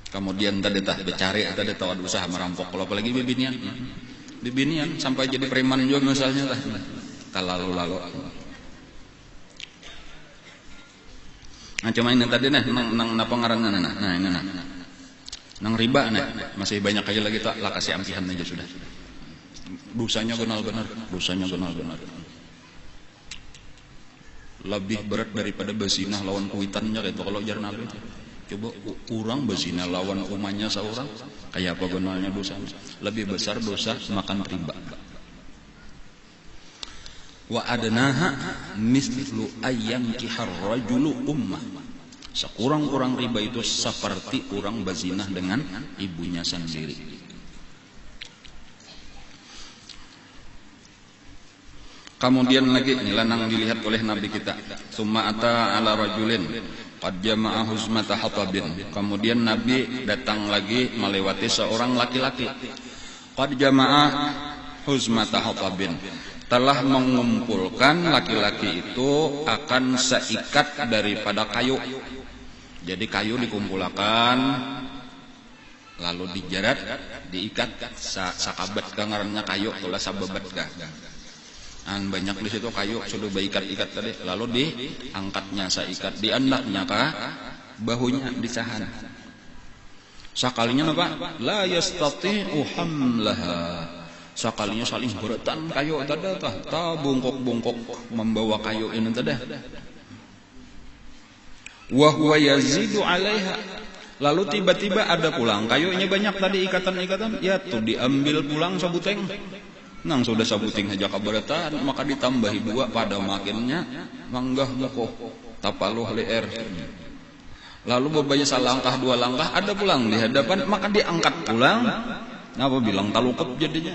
Kemudian tadi tah becari tadi tahu usaha merampok kalau apalagi bibinian sampai jadi preman juga misalnya lah. Lalu. Nah cuma ini tadi nang napa ngaranna nah ini nang riba masih banyak aja lagi tak lah kasih ampihan aja sudah. Dosanya benar-benar lebih berat daripada berzina lawan kuitannya gitu kalau jar Nabi. Coba kurang berzina lawan umannya seorang kayak apa benarnya dosanya? Lebih besar dosa makan riba. Wa adnaha mislu ayyankihar rajulu ummah. Sekurang-kurang riba itu seperti orang berzinah dengan ibunya sendiri. Kemudian lagi ini lanang dilihat oleh Nabi kita. Summa ata ala rajulin qad jama'a huzmata hatabin. Kemudian Nabi datang lagi melewati seorang laki-laki. Qad jama'a huzmata hatabin. Telah mengumpulkan laki-laki itu akan seikat daripada kayu. Jadi kayu dikumpulkan lalu dijarat, diikat sakabat ngaranna kayu tulah sababat ka. An banyak di situ kayu sudah baikat-ikat tadi lalu diangkatnya saikat diandaknya ka bahunya disahan. Sakalinya apa? La yastati'u hamlaha. Sakalinya saling beratan kayu tada ta bungkok-bungkok membawa kayu ini tada. Wa huwa yazidu 'alaiha. Lalu tiba-tiba ada pulang kayunya banyak tadi ikatan-ikatan ya tuh diambil pulang sabuteng. Nang sudah sabuting aja kaberatan maka ditambahi dua pada makinnya manggah mukoh tapaluh leer. Lalu beberapa salangkah dua langkah ada pulang di hadapan maka diangkat pulang. Apa bilang talukep jadinya.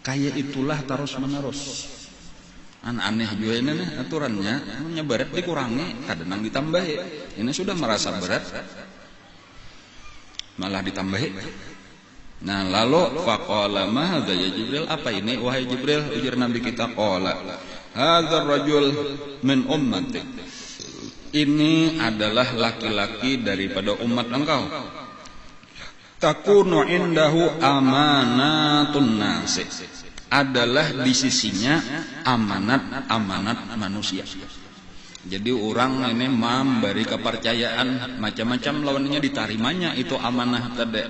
Kayak itulah terus menerus. Aneh juga ini aturannya namanya berat dikurangi kadang ditambahi. Ini sudah merasa berat malah ditambahi. Nah lalu faqala ma hadza ya Jibril, apa ini wahai Jibril? Ujar Nabi kita qala hadzal rajul min ummati. Ini adalah laki-laki daripada umat engkau. Takunu indahu amanatun nasi. Adalah di sisinya amanat-amanat manusia. Jadi orang ini memberi kepercayaan macam-macam lawannya ditarimanya itu amanah tadi.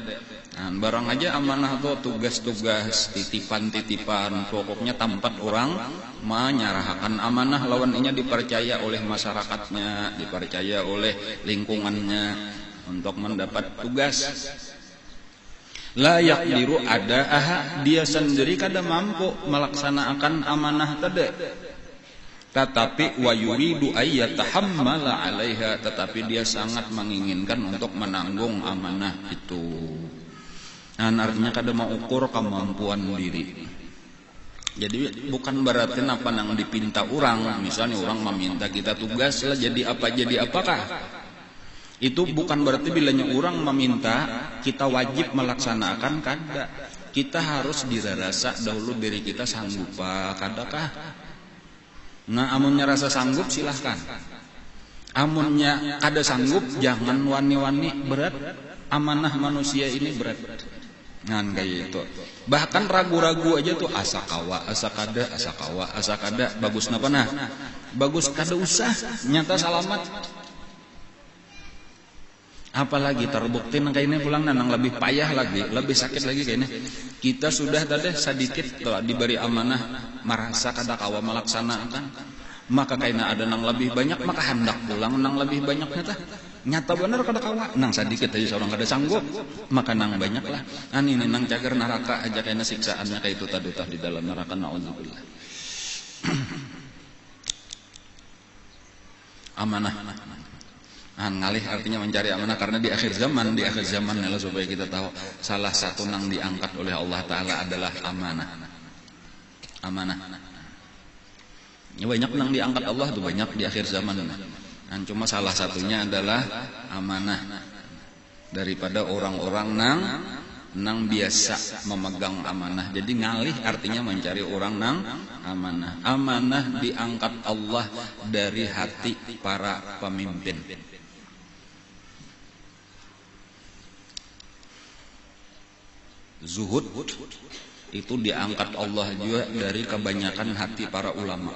Nah, barang aja amanah tuh tugas-tugas titipan-titipan pokoknya tempat orang menyerahkan amanah lawannya dipercaya oleh masyarakatnya, dipercaya oleh lingkungannya untuk mendapat tugas. La yaqdiru ada dia sendiri kada mampu melaksanakan amanah tadi. Tetapi wa yuridu ayyatahammala 'alaiha, tetapi dia sangat menginginkan untuk menanggung amanah itu. Nah, artinya kada mau ukur kemampuan diri. Jadi bukan berarti apa nang dipinta orang, misalnya orang meminta kita tugas lah jadi apa jadi apakah. Itu bukan berarti bilanya orang meminta kita wajib melaksanakan kada. Kita harus dirasa dahulu diri kita sanggup kadakah. Nah, amunnya rasa sanggup silahkan. Amunnya kada sanggup jangan wani-wani berat. Amanah manusia ini berat. Nah kayak itu. Bahkan ragu-ragu aja tuh asa kawa, asa kada bagus napa nah. Bagus kada usah nyata salamat. Apalagi terbukti nang kayaknya pulang nang lebih payah lagi, lebih sakit lagi kayaknya. Kita sudah tadi sedikit telah diberi amanah merasa kada kawa melaksanakan, maka kayaknya ada nang lebih banyak maka hendak pulang nang lebih banyaknya tah. nyata bener kada kawa nang sadikit aja seorang kada sanggup maka nang banyak lah ini nang cager neraka aja kena siksaannya kayak itu tadi di dalam neraka naudzubillah. Amanah ngalih artinya mencari amanah karena di akhir zaman Allah supaya kita tahu salah satu nang diangkat oleh Allah Ta'ala adalah amanah. Ya, banyak nang diangkat Allah tuh banyak di akhir zaman. Cuma salah satunya adalah amanah daripada orang-orang nang biasa memegang amanah. Jadi ngalih artinya mencari orang nang amanah. Amanah diangkat Allah dari hati para pemimpin. Zuhud itu diangkat Allah juga dari kebanyakan hati para ulama.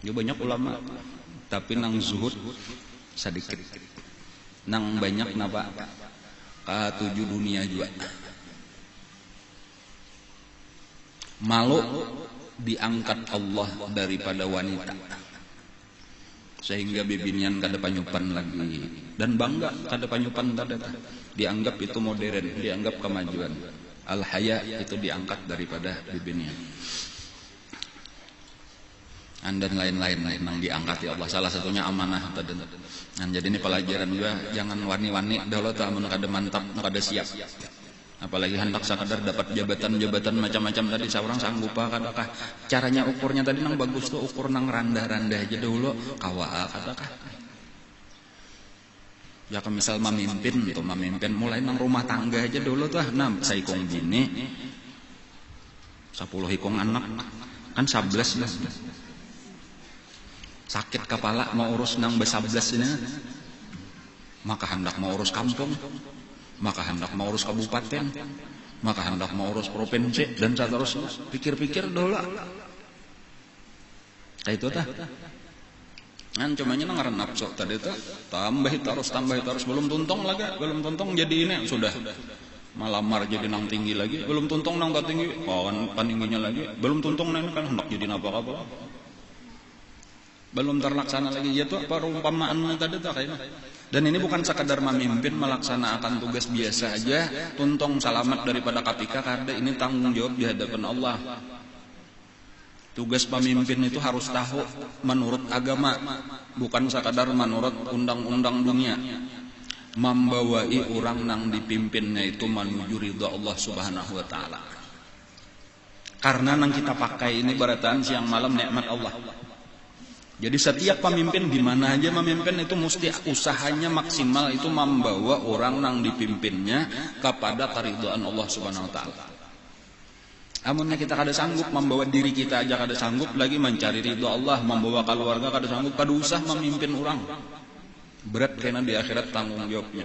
Ya banyak ulama, tapi nang zuhud sedikit. Nang banyak napa? Ketujuh dunia juga. Malu diangkat Allah daripada wanita. Sehingga bibinian kada panyupan lagi dan bangga kada panyupan tadi dianggap itu modern, dianggap kemajuan. Al-haya itu diangkat daripada bibinian. Dan lain-lain yang diangkat ya Allah. Salah satunya amanah tadi. Jadi ini pelajaran juga jangan wani-wani dahulu tak mun kada mantap, kada siap. Apalagi hendak sekadar dapat jabatan-jabatan macam-macam tadi seorang sanggup kadakah caranya ukurnya tadi nang bagus tuh ukur nang randah-randah aja dulu kawaa kadakah ya kan misal memimpin mulai nang rumah tangga aja dulu tuh saikong bini 10 hikong anak kan 11 lah sakit kepala mau urus nang be-11 ini maka hendak mau urus kampung, maka hendak mau urus kabupaten, maka hendak mau urus provinsi dan seterusnya. Pikir-pikir dulu. Kayak itu tah. Cumanya nang nafsu tadi tah tambah terus belum tuntong lagi, belum tuntong jadi ini sudah malamar jadi nang tinggi lagi, belum tuntong nang tak tinggi, tingginya lagi, belum tuntong nang kan hendak jadi apa-apa. Belum terlaksana lagi ya tuh perumpamaan tadi tah kayaknya. Dan ini bukan sekadar memimpin melaksanakan tugas biasa aja, tuntong selamat daripada KPK karena ini tanggung jawab di hadapan Allah. Tugas pemimpin itu harus tahu menurut agama, bukan sekadar menurut undang-undang dunia. Membawai orang nang dipimpinnya itu menuju ridha Allah Subhanahu wa taala. Karena nang kita pakai ini barataan siang malam nikmat Allah. Jadi setiap pemimpin di mana aja memimpin itu mesti usahanya maksimal itu membawa orang yang dipimpinnya kepada keridhaan Allah Subhanahu wa taala. Amunnya kita kada sanggup membawa diri kita aja kada sanggup lagi mencari ridha Allah, membawa keluarga kada sanggup, kada usah memimpin orang. Berat karena di akhirat tanggung jawabnya.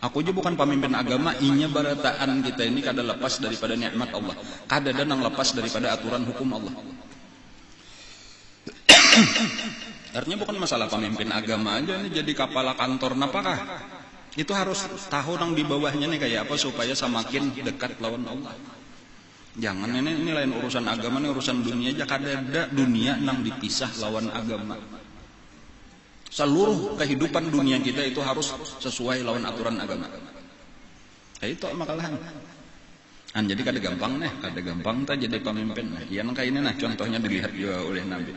Aku aja bukan pemimpin agama, inya barataan kita ini kada lepas daripada nikmat Allah. Kada ada nang lepas daripada aturan hukum Allah. Artinya bukan masalah pemimpin agama aja nih jadi kepala kantor napakah itu harus tahu nang di bawahnya nih kayak apa supaya semakin dekat lawan Allah. Jangan ini lain urusan agama nih urusan dunia aja kada ada dunia nang dipisah lawan agama. Seluruh kehidupan dunia kita itu harus sesuai lawan aturan agama. Kayak itu makalahan. Jadi kada gampang tak jadi pemimpin. Yang kayak ini contohnya dilihat juga oleh Nabi.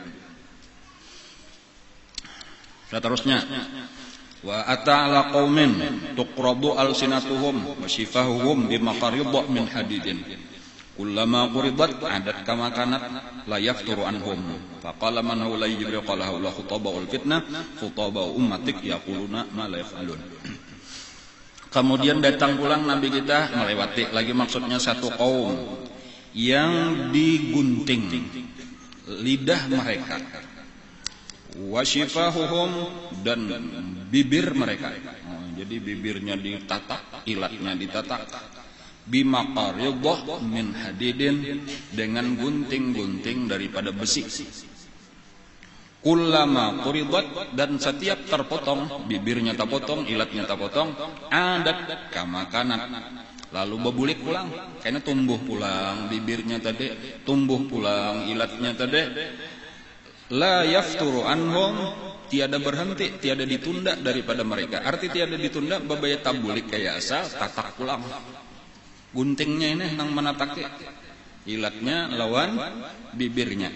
Seterusnya wa ata'ala qaumin tuqradu alsinatuhum wa shifahuhum bimaqaridha min hadidin kullama quridat adat kama kanat la yafturu anhum faqala man huwa jibril qala huwa khutabul fitnah khutabau ummatik yaquluna ma la yaf'alun. Kemudian datang pulang Nabi kita melewati lagi maksudnya satu kaum yang digunting lidah mereka wasyifahuhum dan bibir mereka. Jadi bibirnya ditatak, ilatnya ditatak. Bimaqaridha min hadidin dengan gunting-gunting daripada besi. Kullama quridat dan setiap terpotong, bibirnya terpotong, ilatnya terpotong, adat kama kanat. Lalu bebulik pulang, karena tumbuh pulang bibirnya tadi, tumbuh pulang ilatnya tadi. La yafturu anhum tiada berhenti, tiada ditunda daripada mereka. Arti tiada ditunda babaya tabulik kayak asal tatak pulang. Guntingnya ini nang menatake, ilatnya lawan bibirnya.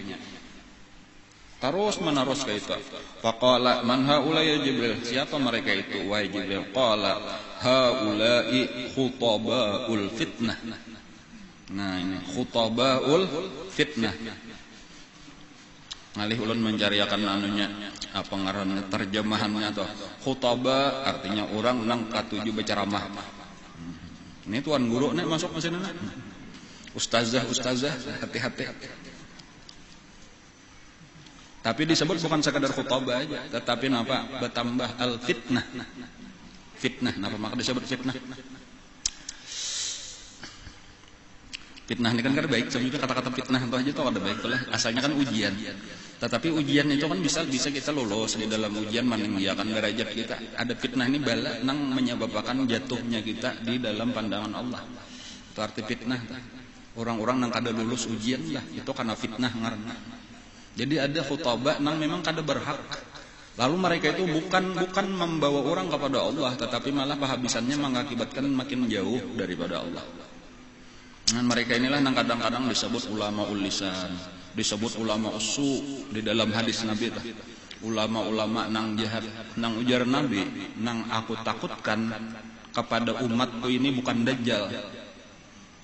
Terus menerus kayak itu. Faqala man haula ya Jibril, siapa mereka itu wahai Jibril? Qala haula'i khutabaul fitnah. Nah ini khutabaul fitnah. Ngalih ulun mencariakan anunya apa ngarannya terjemahannya tuh. Khutaba artinya orang nang katuju berceramah. Ini tuan guru nih masuk mesin mana? Ustazah, hati-hati. Tapi disebut bukan sekadar khutbah aja, tetapi napa? Bertambah al-fitnah. Fitnah, napa maka disebut fitnah? Fitnah ini kan baik, sebenarnya kata-kata fitnah itu aja tuh ada baik lah. Asalnya kan ujian. Tetapi ujian itu kan bisa kita lolos di dalam ujian meninggikan derajat kita. Ada fitnah ini bala nang menyebabkan jatuhnya kita di dalam pandangan Allah. Itu arti fitnah. Orang-orang nang kada lulus ujian lah, itu karena fitnah ngaranna. Jadi ada khutbah nang memang kada berhak. Lalu mereka itu bukan membawa orang kepada Allah, tetapi malah kehabisannya mengakibatkan makin jauh daripada Allah. Nah, mereka inilah yang kadang-kadang disebut ulama ulisan, disebut ulama usu di dalam hadis Nabi. Ulama-ulama nang jahat, nang ujar Nabi, nang aku takutkan kepada umatku ini bukan Dajjal,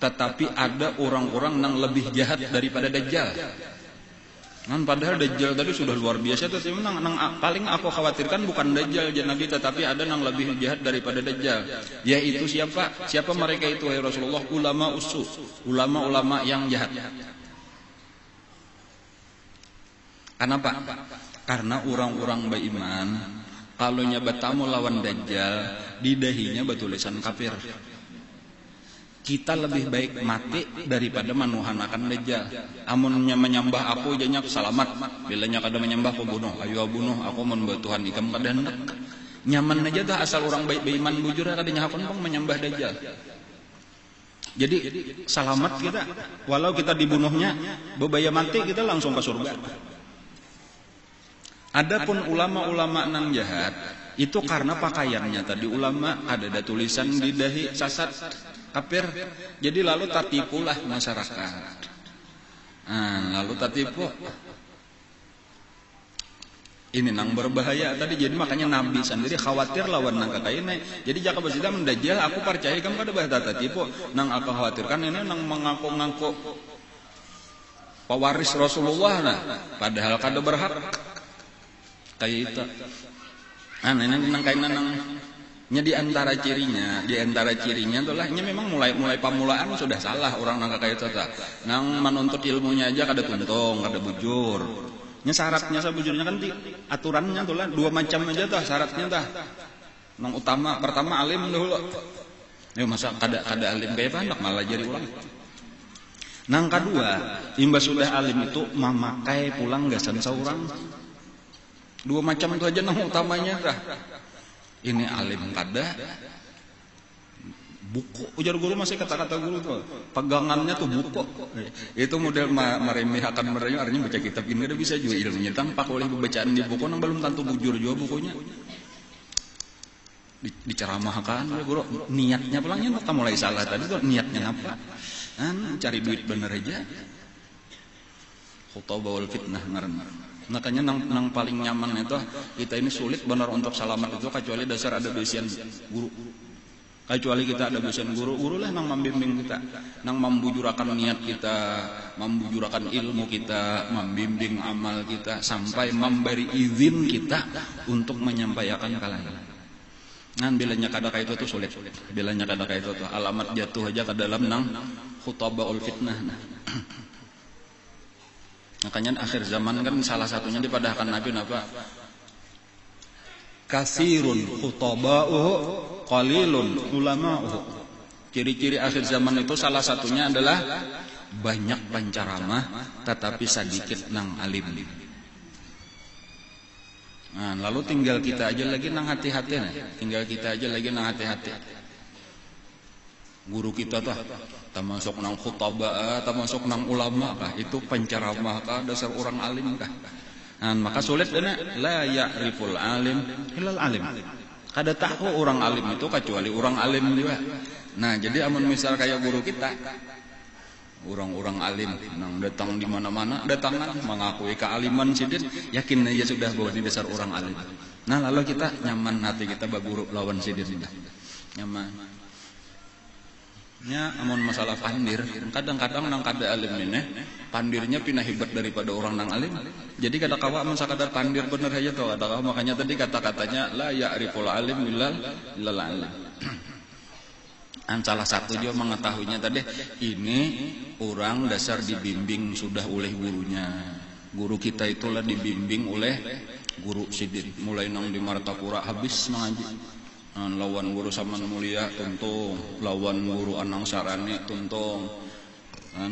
tetapi ada orang-orang nang lebih jahat daripada Dajjal. Padahal Dajjal tadi sudah luar biasa, tapi nang paling aku khawatirkan bukan Dajjal Nabi, tetapi ada yang lebih jahat daripada Dajjal. Yaitu siapa? Siapa mereka itu wahai Rasulullah? Ulama usu, ulama-ulama yang jahat. Kenapa? Karena orang-orang beriman kalau nyabatamu lawan Dajjal, di dahinya bertulisan kafir. Kita lebih baik mati daripada manuhanakan Dajjal. Amunnya menyembah aku janya selamat, bilanya kada menyembah aku bunuh. Ayo bunuh aku mun Tuhan ikam kada hendak. Nyaman aja dah asal orang baik beriman bujur kada nyahapun pang menyembah Dajjal. Jadi selamat kita, walau kita dibunuhnya, bebaya mati kita langsung ke surga. Adapun ulama-ulama nang jahat itu karena pakaiannya tadi ulama ada tulisan di dahi sasat kafir. Jadi lalu tertipulah masyarakat. Lalu tertipu. Ini nang berbahaya tadi. Jadi makanya Nabi sendiri khawatir lawan nang kakaine. Jadi jaka bersida mendajjal aku percaya kamu kada bahaya tertipu. Nang aku khawatirkan ini nang mengaku-ngaku pewaris Rasulullah nah. Padahal kada berhak. Kayak itu. Ini nang kaina nang di antara cirinya itulah memang mulai pamulaan sudah salah orang nang kayak itu nang menuntut ilmunya aja kada tuntung, kada bujur. Syaratnya sabujurnya kan di aturannya tuh lah dua macam aja tuh syaratnya tuh. Nang utama pertama alim dulu. Ya masa kada alim kayak apa malah jadi ulang. Nang kedua, imbas sudah alim itu memakai pulang gasan seorang. Dua macam itu aja nang utamanya dah. Ini alim kada buku ujar guru masih kata-kata guru tuh pegangannya tuh buku itu model meremehkan mereka artinya baca kitab ini udah bisa juga ilmunya tanpa oleh bacaan di buku nang belum tentu bujur juga bukunya diceramahkan oleh guru niatnya pulangnya kita mulai salah tadi tuh niatnya apa cari duit bener aja khutbah fitnah ngaran. Makanya nang paling nyaman itu kita ini sulit benar untuk selamat itu kecuali dasar ada bisian guru. Kecuali kita ada bisian guru lah nang membimbing kita, nang membujurakan niat kita, membujurakan ilmu kita, membimbing amal kita sampai memberi izin kita untuk menyampaikan kalangan. Bilanya kada kayak itu tuh sulit. Bilanya kada kayak itu tuh alamat jatuh aja ke dalam nang khutbaul fitnah. Makanya akhir zaman kan salah satunya dipadahkan Nabi apa? Kasirun khutaba'uhu qalilun ulama'uhu. Ciri-ciri akhir zaman itu salah satunya adalah banyak penceramah tetapi sedikit nang alim. Lalu tinggal kita aja lagi nang hati-hati Tinggal kita aja lagi nang hati-hati. Guru kita termasuk nang khutbah, termasuk nang ulama kah? Itu penceramah kah? Dasar orang alim kah? Maka sulit dana la ya'riful alim illal alim. Kada tahu orang alim itu kecuali orang alim juga. Nah, jadi amun misal kayak guru kita, orang-orang alim nang datang di mana-mana, datang mengakui kealiman sidin, yakin aja sudah bahwa ini dasar orang alim. Nah, lalu kita nyaman hati kita baguru lawan sidin sudah. Nyaman. Nya amun masalah pandir, kadang-kadang nang kada alim ini pandirnya pindah hebat daripada orang nang alim. Jadi kada kawa amun sakadar pandir bener aja tuh kada kawa. Makanya tadi kata-katanya la ya'riful alim illal alim. Salah satu juga mengetahuinya tadi ini orang dasar dibimbing sudah oleh gurunya. Guru kita itulah dibimbing oleh guru sidin. Mulai nang di Martapura habis mengaji. Lawan guru Saman Mulia tuntung, lawan guru Anang Sarani tuntung,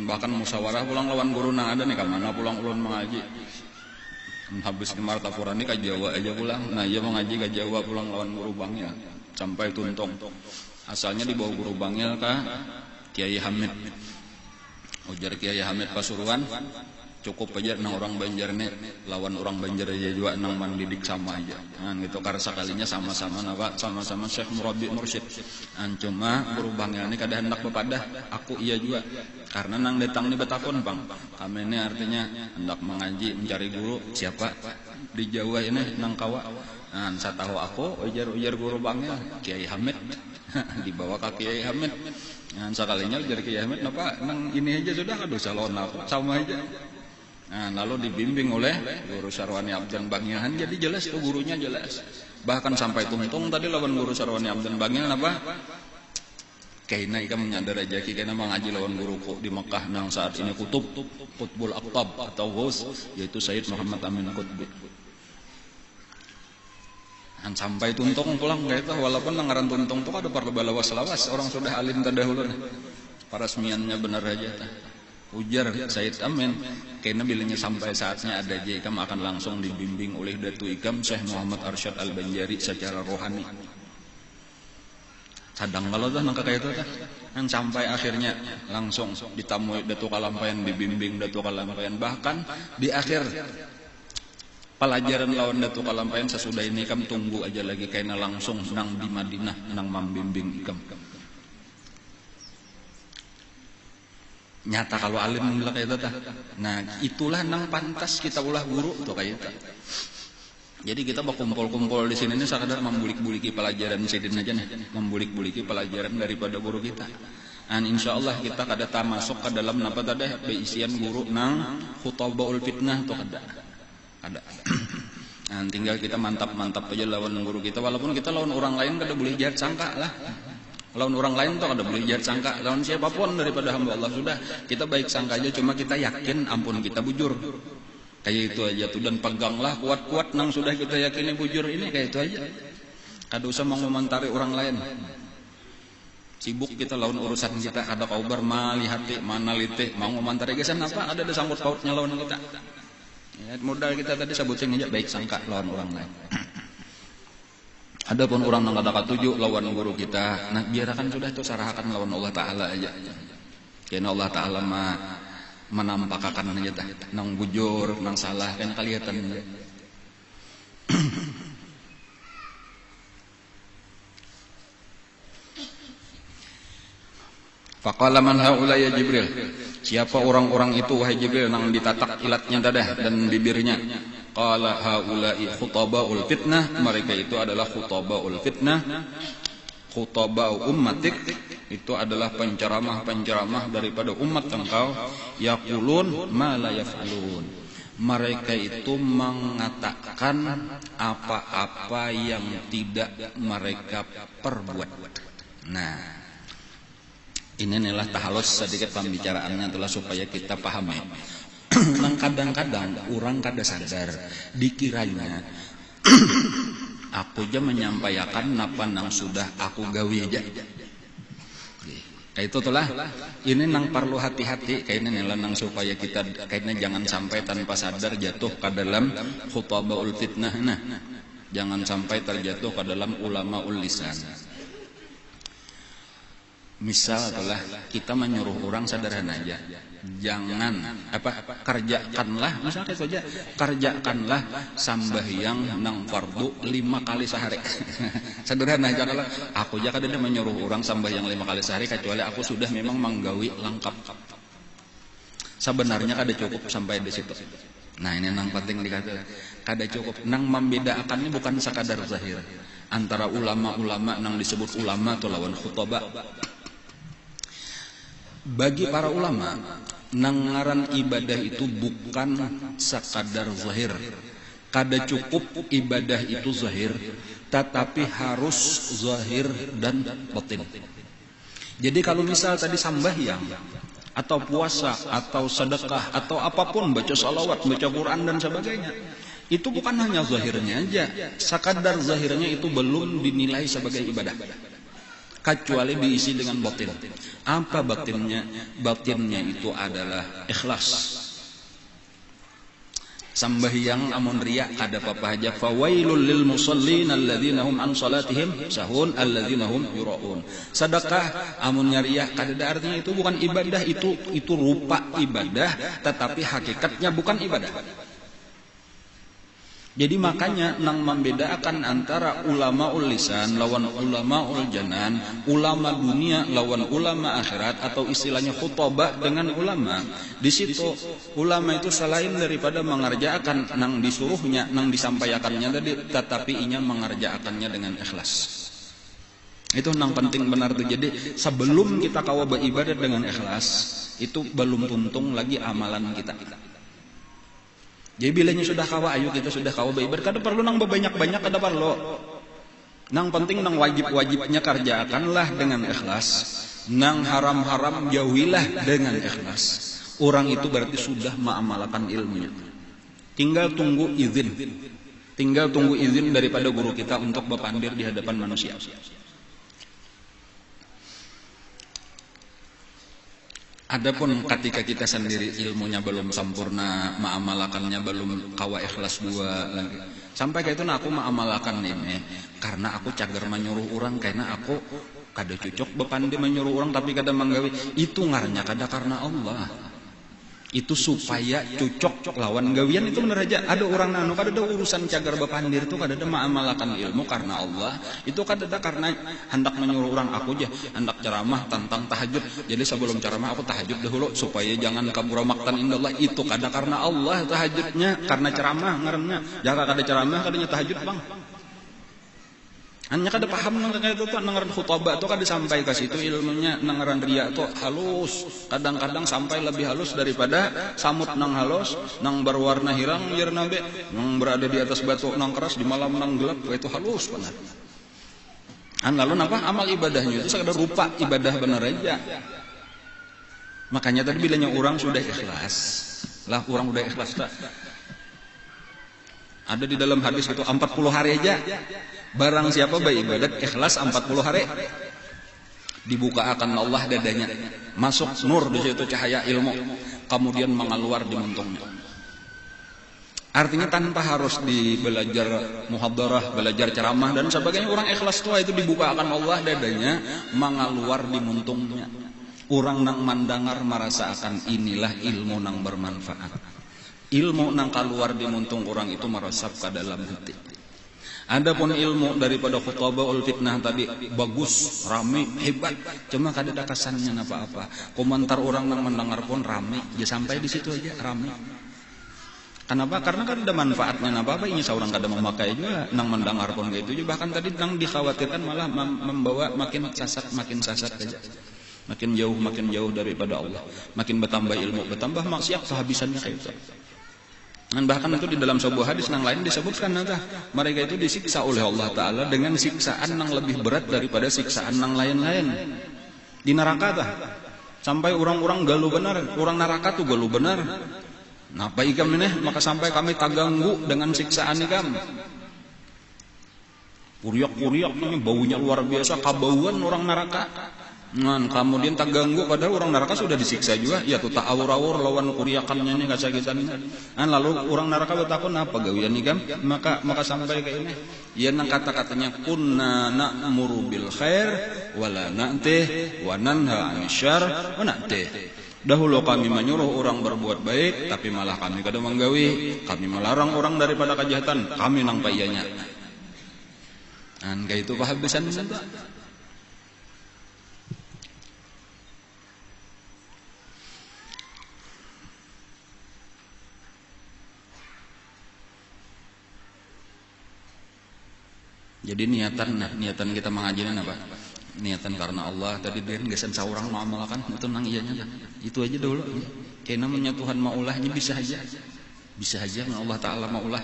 bahkan musyawarah pulang lawan guru nang ada nih kemana pulang ulun mengaji. Habis di Martapura ini ke Jawa aja pulang. Nah ia mengaji ke Jawa pulang lawan guru Bangil sampai tuntung. Asalnya dibawa guru Bangil ke Kiai Hamid. Ujar Kiai Hamid Pasuruan, cukup aja nang orang Banjar nih lawan orang Banjar aja juga nang mendidik sama aja. Gitu karena sekalinya sama-sama napa sama-sama Syekh Murabbi Mursyid. Cuma guru Bangil ini kada hendak bepadah, aku iya juga. Karena nang datang ni betapun Bang. Kami ini artinya hendak mengaji mencari guru siapa di Jawa ini nang kawa. Saya tahu aku ujar guru Bangil Kiai Hamid. Dibawa ke Kiai Hamid. Sekalinya ujar Kiai Hamid napa nang ini aja sudah aduh salon aku sama aja. Lalu dibimbing oleh guru Sarwani Abdan Bangilan, jadi jelas tuh gurunya jelas. Bahkan sampai tuntung tadi lawan guru Sarwani Abdan Bangilan apa? Kaina ikam menyadar aja kaina mengaji lawan guruku di Mekah nang saat ini Qutbul Aqtab atau Ghaus yaitu Sayyid Muhammad Amin Qutbi. Sampai tuntung pulang kayak itu walaupun ngaran tuntung tuh ada parla lawas orang sudah alim terdahulu. Parasmiannya benar aja tah. Ujar Sayyid Amin, karena bilangnya sampai saatnya ada Ikam akan langsung dibimbing oleh Datu Ikam Syekh Muhammad Arsyad Al-Banjari secara rohani. Sadang kalau tuh nangka kayak itu kan sampai akhirnya langsung ditamui Datu Kalampayan, dibimbing Datu Kalampayan, bahkan di akhir pelajaran lawan Datu Kalampayan sesudah ini Ikam tunggu aja lagi karena langsung nang di Madinah nang membimbing Ikam. Nyata kalau alim bilang kayak itu. Nah itulah nang pantas kita ulah guru tuh kayak itu. Jadi kita berkumpul-kumpul di sini ini sekadar membulik-buliki pelajaran sidin aja nih, membulik-buliki pelajaran daripada guru kita. Dan insya Allah kita kada masuk ke dalam apa tadi beisian guru nang khutabaul fitnah tuh kada. Nah, tinggal kita mantap-mantap aja lawan guru kita, walaupun kita lawan orang lain kada boleh jahat sangka lah. Lawan orang lain tuh kada boleh jahat sangka, lawan siapapun daripada hamba Allah sudah kita baik sangka aja, cuma kita yakin ampun kita bujur. Kayak itu aja tuh, dan peganglah kuat-kuat nang sudah kita yakini bujur ini kayak itu aja. Kada usah mengomentari orang lain. Sibuk kita lawan urusan kita, kada kaubar malihati manalite mau ngomentari gesan apa ada sangkut pautnya lawan kita. Ya, modal kita tadi sebutin aja baik sangka lawan orang lain. Adapun orang nang kada katuju lawan guru kita, nah biarkan sudah itu sarahakan lawan Allah Ta'ala aja. Karena Allah Ta'ala menampakakan aja tah, nang bujur, nang salah kan kelihatan aja. Faqala man haula ya Jibril. Siapa orang-orang itu wahai Jibril nang ditatak ilatnya dadah dan bibirnya? Qala haula'i khutabaul fitnah, mereka itu adalah khutabaul fitnah. Khutabau ummatik itu adalah penceramah-penceramah daripada umat engkau. Yaqulun ma la yaf'alun. Mereka itu mengatakan apa-apa yang tidak mereka perbuat. Nah, ini adalah tahalus sedikit pembicaraannya itulah supaya kita pahami. Nang kadang-kadang orang kada sadar dikiranya aku aja menyampaikan napa nang sudah aku gawe aja. Kayak itu tulah. Ini nang perlu hati-hati kayaknya adalah nang supaya kita kayaknya jangan sampai tanpa sadar jatuh ke dalam khutabaul fitnah. Nah, jangan sampai terjatuh ke dalam ulamaul lisan. Misal adalah kita menyuruh orang sederhana aja, jangan kerjakanlah, misalnya itu aja, kerjakanlah sambahyang nang fardu 5 kali sehari. Sederhana aja, kalau aku aja kadang menyuruh orang sambahyang 5 kali sehari, kecuali aku sudah memang menggawi lengkap. Sebenarnya kada cukup sampai di situ. Nah ini nang penting dikatakan, kada cukup. Nang membedakannya bukan sekadar zahir antara ulama-ulama nang disebut ulama atau lawan khutbah. Bagi para ulama, nangaran ibadah itu bukan sekadar zahir. Kada cukup ibadah itu zahir, tetapi harus zahir dan batin. Jadi kalau misal tadi sambahyang atau puasa atau sedekah atau apapun, baca salawat, baca Quran dan sebagainya, itu bukan hanya zahirnya aja. Sekadar zahirnya itu belum dinilai sebagai ibadah, kecuali diisi dengan batin. Apa batinnya? Batinnya itu adalah ikhlas. Sambahyang amun riya kada apa-apa aja. Fawailul lil musallin alladzina hum an salatihim sahun alladzina hum yuraun. Sedekah amun riya kada ada artinya, itu bukan ibadah, itu rupa ibadah tetapi hakikatnya bukan ibadah. Jadi makanya nang membedakan antara ulamaul lisan lawan ulamaul janan, ulama dunia lawan ulama akhirat, atau istilahnya khutbah dengan ulama. Di situ ulama itu selain daripada mengerjakan nang disuruhnya, nang disampaikannya tadi, tetapi inya mengerjakannya dengan ikhlas. Itu nang penting benar tuh. Jadi sebelum kita kawa beribadat dengan ikhlas, itu belum tuntung lagi amalan kita. Jadi bilanya sudah kawa, ayo kita sudah kawa beribadah, kada perlu nang banyak-banyak, kada perlu. Nang penting nang wajib-wajibnya kerjakanlah dengan ikhlas, nang haram-haram jauhilah dengan ikhlas. Orang itu berarti sudah mengamalkan ilmunya. Tinggal tunggu izin daripada guru kita untuk berpandir di hadapan manusia. Adapun ketika kita sendiri ilmunya belum sempurna, mengamalkannya belum kawa ikhlas gua lagi. Sampai kayak itu aku mengamalkan ini karena aku cager menyuruh orang, karena aku kada cocok bepandi menyuruh orang tapi kada menggawi. Itu ngarnya kada karena Allah. Itu supaya cocok lawan gawian, itu bener aja. Ada orang nano kada ada urusan cagar bepandir itu, kada ada mengamalkan ilmu karena Allah. Itu kada ada karena hendak menyuruh orang. Aku aja hendak ceramah tentang tahajud, jadi sebelum ceramah aku tahajud dahulu supaya jangan kabur maktan indallah. Itu kada karena Allah tahajudnya, karena ceramah ngarannya. Jangan kada ceramah kadanya tahajud bang. Hanya kada paham nang kayak itu tuh nangaran khutbah tuh kada sampai ke situ ilmunya. Nangaran riya tuh halus, kadang-kadang sampai lebih halus daripada samut nang halus, nang berwarna hirang biar nabe, nang berada di atas batu nang keras di malam nang gelap, itu halus benar. Lalu apa amal ibadahnya itu sekadar rupa ibadah benar aja. Makanya tadi bilanya orang sudah ikhlas, lah orang udah ikhlas tak? Ada di dalam hadis itu 40 hari aja. Barang siapa beribadat ikhlas 40 hari, dibuka akan Allah dadanya, masuk nur di situ cahaya ilmu, kemudian mengeluar di muntungnya. Artinya tanpa harus belajar muhadarah, belajar ceramah dan sebagainya, orang ikhlas tua itu dibuka akan Allah dadanya, mengeluar di muntungnya. Orang nang mandangar merasa akan inilah ilmu nang bermanfaat. Ilmu nang keluar di muntung orang itu meresap ke dalam hati. Adapun ilmu daripada khutbahul fitnah tadi bagus, rame, hebat, cuma kada ada kesannya apa-apa. Komentar orang yang mendengar pun rame, ya sampai di situ aja rame. Kenapa? Karena kada ada manfaatnya apa-apa. Ini seorang kada memakai juga, nang mendengar pun gitu juga. Bahkan tadi nang dikhawatirkan malah membawa makin sasat aja. Makin jauh daripada Allah. Makin bertambah ilmu, bertambah maksiat, kehabisannya kayak itu. Dan bahkan itu di dalam sebuah hadis yang lain disebutkan mereka itu disiksa oleh Allah Ta'ala dengan siksaan yang lebih berat daripada siksaan yang lain-lain di neraka tah. Sampai orang-orang galuh benar, orang neraka tuh galuh benar. Napa ikam ini? Maka sampai kami terganggu dengan siksaan ikam. Puriak-puriak baunya luar biasa, kabauan orang neraka. Kemudian tak ganggu padahal orang neraka sudah disiksa juga ya tuh tak awur-awur lawan kuriakannya nih kasakitan lalu orang neraka bertakun apa gawian nih kan maka sampai ke ini ya nang kata-katanya kunna na'muru bil khair wala na'tih wa nanha 'anil syarr wa na'tih. Dahulu kami menyuruh orang berbuat baik tapi malah kami kada menggawi, kami melarang orang daripada kejahatan, kami nang payanya. Kayak itu pahabisan itu. Jadi niatan kita mengajian apa? Niatan karena Allah. Tadi dia gesan saurang muamalkan itu nang iyanya. Itu aja dulu. Kayak namanya Tuhan maulahnya bisa aja Allah Taala maulah.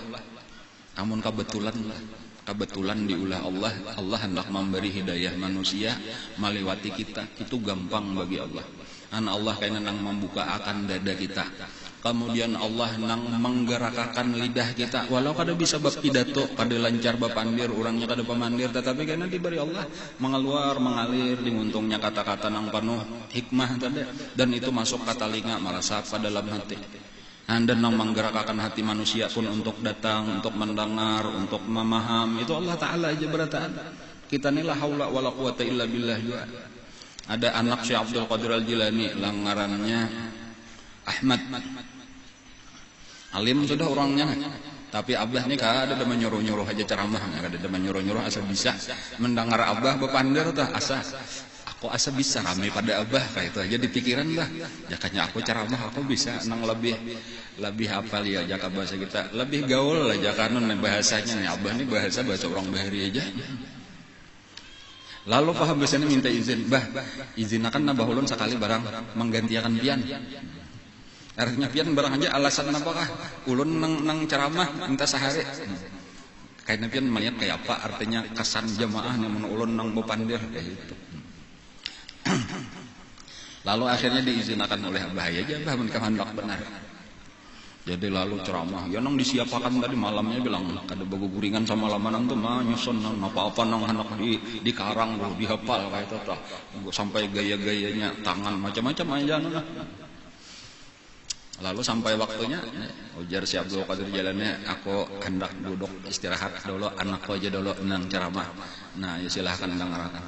Amun kebetulan diulah Allah hendak memberi hidayah manusia melewati kita. Itu gampang bagi Allah. Allah kayaknya nang membuka akan dada kita. Kemudian Allah nang menggerakkan lidah kita walau kada bisa bab pidato kada lancar bab pandir orangnya kada pemandir tetapi karena diberi Allah mengalir dimuntungnya kata-kata nang penuh hikmah tadi dan itu masuk ke telinga merasap ke dalam hati dan nang menggerakkan hati manusia pun untuk datang untuk mendengar untuk memaham itu Allah Ta'ala aja berataan kita ni la haula wala quwata illa billah juga. Ada anak Syekh Abdul Qadir Al-Jilani langarannya Ahmad alim sudah orangnya tapi abah ni kada ada menyuruh-nyuruh aja ceramah kada ada menyuruh-nyuruh asa bisa mendengar abah bepandir tah aku asa bisa rame pada abah kayak itu aja di pikiran lah jakanya aku ceramah aku bisa nang lebih hafal ya jaka bahasa kita lebih gaul lah jakanon bahasanya nih abah ni bahasa orang bahari aja. Lalu paham biasanya minta izin izin akan nabah ulun sekali barang menggantikan pian. Artinya pian barang aja alasan apakah ulun nang ceramah minta sehari. Kayak pian melihat kayak apa artinya kesan jamaah namun ulun nang bepandir kayak gitu. Lalu akhirnya diizinkan oleh abah aja abah menikah hendak benar. Jadi lalu ceramah ya nang disiapakan tadi malamnya bilang kada beguguringan sama lamanang tuh mah nyusun nang apa-apa nang anak di karang dihafal kayak itu tah sampai gaya-gayanya tangan macam-macam aja nah. Lalu sampai waktunya ujar si Abdul Qadir jalannya aku hendak duduk istirahat dulu anakku aja dulu nang ceramah. Nah ya silahkan dengarkan.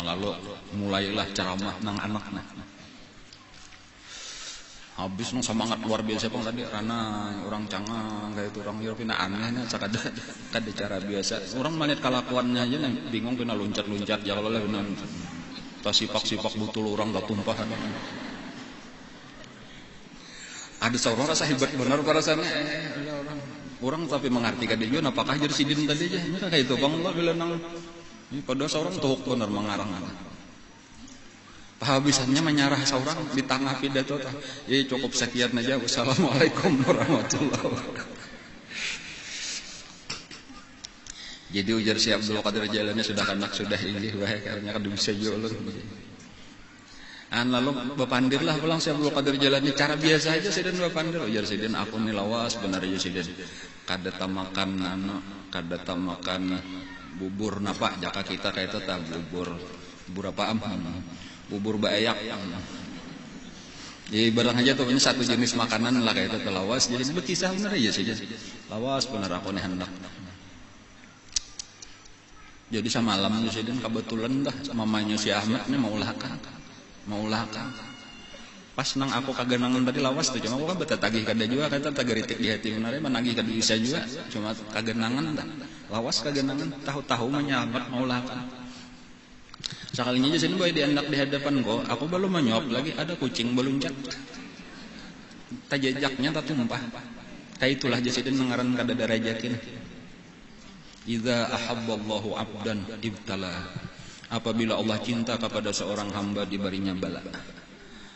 Lalu mulailah ceramah nang anaknya. Habis nang semangat luar biasa pun tadi karena orang cangang kayak itu orang Eropina anehnya sakada kada cara biasa orang melihat kelakuannya aja yang bingung kena loncat-loncat ya kalau lah tas sipak-sipak butul orang tak tumpah ada seorang rasa hebat benar perasaannya orang tapi mengerti kada juga apakah jadi sidin tadi aja ini kayak itu bang Allah bila nang ini pada seorang tuhuk benar mengarang habisannya menyarah seorang di tengah pidato ya cukup sekian aja. Wassalamualaikum warahmatullahi wabarakatuh. Jadi ujar si Abdul Qadir jalannya sudah ini karena kan bisa jual. Lalu bepandirlah pulang si Abdul Qadir jalannya cara biasa aja sidin bepandir ujar sidin aku nih lawas benar aja sidin kada tamakan bubur napa jaka kita kayak itu bubur apa bubur bayak jadi barang aja tuh ini satu jenis makanan lah kayak itu lawas jadi berkisah bener aja sih lawas bener aku nih hendak jadi sama malamnya sih dan kebetulan dah mamanya si Ahmad nih mau ulahkan pas nang aku kagak nangan tadi lawas tuh cuma aku kan beta tagih kada juga kata tagaritik di hati benar menagih kada bisa juga cuma kagak nangan dah lawas kagak nangan tahu-tahu menyambat mau ulahkan sekalinya aja sini boy dianak di hadapan kok aku belum menyop lagi ada kucing beluncat tajajaknya tak tumpah kayak itulah jasidin mengaran kada darajatin idza ahabballahu abdan ibtala apabila Allah cinta kepada seorang hamba diberinya bala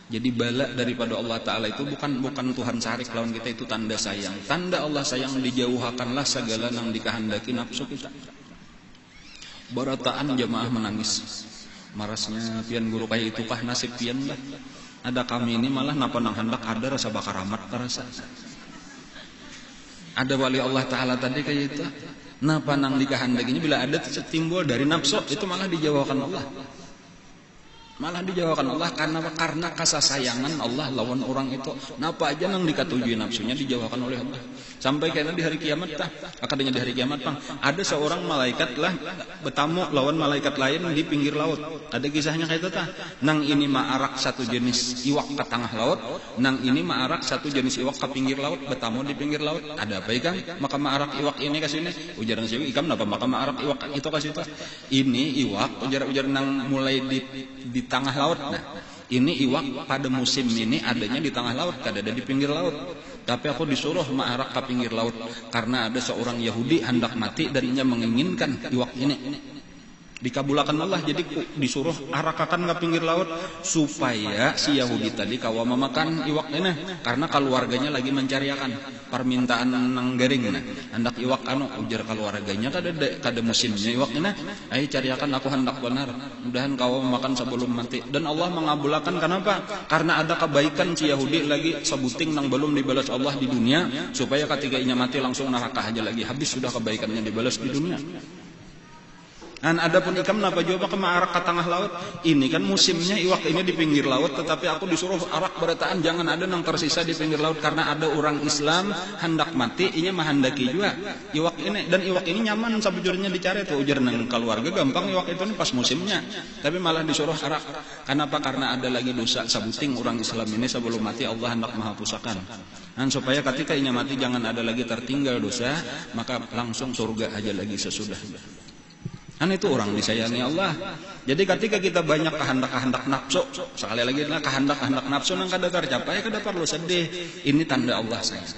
jadi bala daripada Allah Ta'ala itu bukan Tuhan sarik lawan kita itu tanda sayang tanda Allah sayang dijauhakanlah segala yang dikehendaki nafsu kita barataan jamaah menangis marasnya pian guru kayak itu kah nasib pian lah ada kami ini malah napa nang hendak ada rasa bakar amat terasa ada wali Allah Ta'ala tadi kayak itu napa nang dikehendakinya bila ada timbul dari nafsu itu malah dijauhkan Allah Malah dijauhkan Allah karena kasih sayangan Allah lawan orang itu. Napa aja nang dikatujui nafsunya dijauhkan oleh Allah. Sampai kena di hari kiamat tah, akadanya di hari kiamat Bang, ada seorang malaikat lah bertamu lawan malaikat lain di pinggir laut. Ada kisahnya kayak itu tah. Nang ini maarak satu jenis iwak ke tengah laut, nang ini maarak satu jenis iwak ke pinggir laut, bertamu di pinggir laut. Ada apa ikan? Maka maarak iwak ini ke sini. Ujaran si ikan napa maka maarak iwak itu ke situ. Ini iwak ujar nang mulai di tengah laut. Nah, ini iwak pada musim ini adanya di tengah laut, kada ada di pinggir laut. Tapi aku disuruh maarak ke pinggir laut karena ada seorang Yahudi hendak mati dan ia menginginkan iwak ini. Dikabulakan Allah, jadi disuruh arakakan ke pinggir laut supaya si Yahudi tadi kawa memakan iwak ini karena keluarganya lagi mencariakan permintaan nang garing nah. Hendak iwak ujar keluarganya kada musimnya iwak ini, ayo cariakan aku hendak benar. Mudahan kawa memakan sebelum mati. Dan Allah mengabulkan kenapa? Karena ada kebaikan si Yahudi lagi sebuting nang belum dibalas Allah di dunia supaya ketika inya mati langsung neraka aja lagi. Habis sudah kebaikannya dibalas di dunia. Dan adapun ikam napa juga ke maarak ke tengah laut. Ini kan musimnya iwak ini di pinggir laut, tetapi aku disuruh arak berataan jangan ada yang tersisa di pinggir laut karena ada orang Islam hendak mati, ini menghendaki juga iwak ini. Dan iwak ini nyaman sabujurnya dicari tuh ujar nang keluarga gampang iwak itu pas musimnya. Tapi malah disuruh arak. Kenapa? Karena ada lagi dosa sabuting orang Islam ini sebelum mati Allah hendak menghapusakan. Dan supaya ketika inya mati jangan ada lagi tertinggal dosa, maka langsung surga aja lagi sesudah. Kan itu orang disayangi Allah. Jadi ketika kita banyak kehendak-kehendak nafsu, sekali lagi lah kehendak-kehendak nafsu nang kada tercapai, kada perlu sedih. Ini tanda Allah sayang.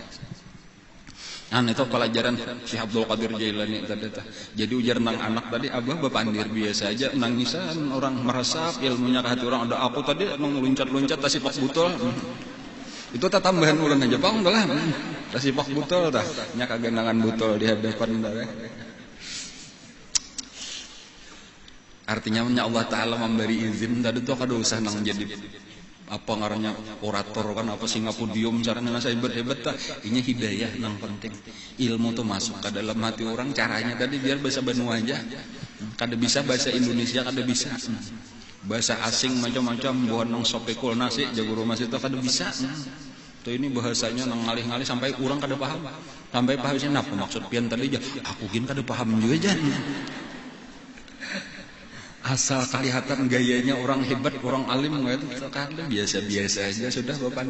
Nah itu pelajaran si Abdul Qadir Jailani tadi. Jadi ujar nang anak tadi, abah bapandir biasa aja, nangisan orang meresap ilmunya ke hati orang. Ada aku tadi nang loncat-loncat tasipak butul. Itu tak tambahan ulang aja bang, udah lah. Tasipak butul dah, nya kagenangan butul di hadapan darah. Artinya Allah Ta'ala memberi izin tadi tuh kada usah nang jadi apa ngarannya orator kan apa singapodium caranya nasa hebat-hebat tak ini hidayah nang penting ilmu tuh masuk ke dalam hati orang caranya tadi biar bahasa Bandung aja kada bisa bahasa Indonesia kada bisa bahasa asing macam-macam buat nang sopekul nasi jago rumah situ kada bisa tuh ini bahasanya nang ngalih-ngalih sampai orang kada paham sampai pahamnya apa maksud pian tadi aja aku gin kada paham juga jan asal kelihatan gayanya orang hebat, orang alim gitu kan biasa-biasa aja sudah Bapak.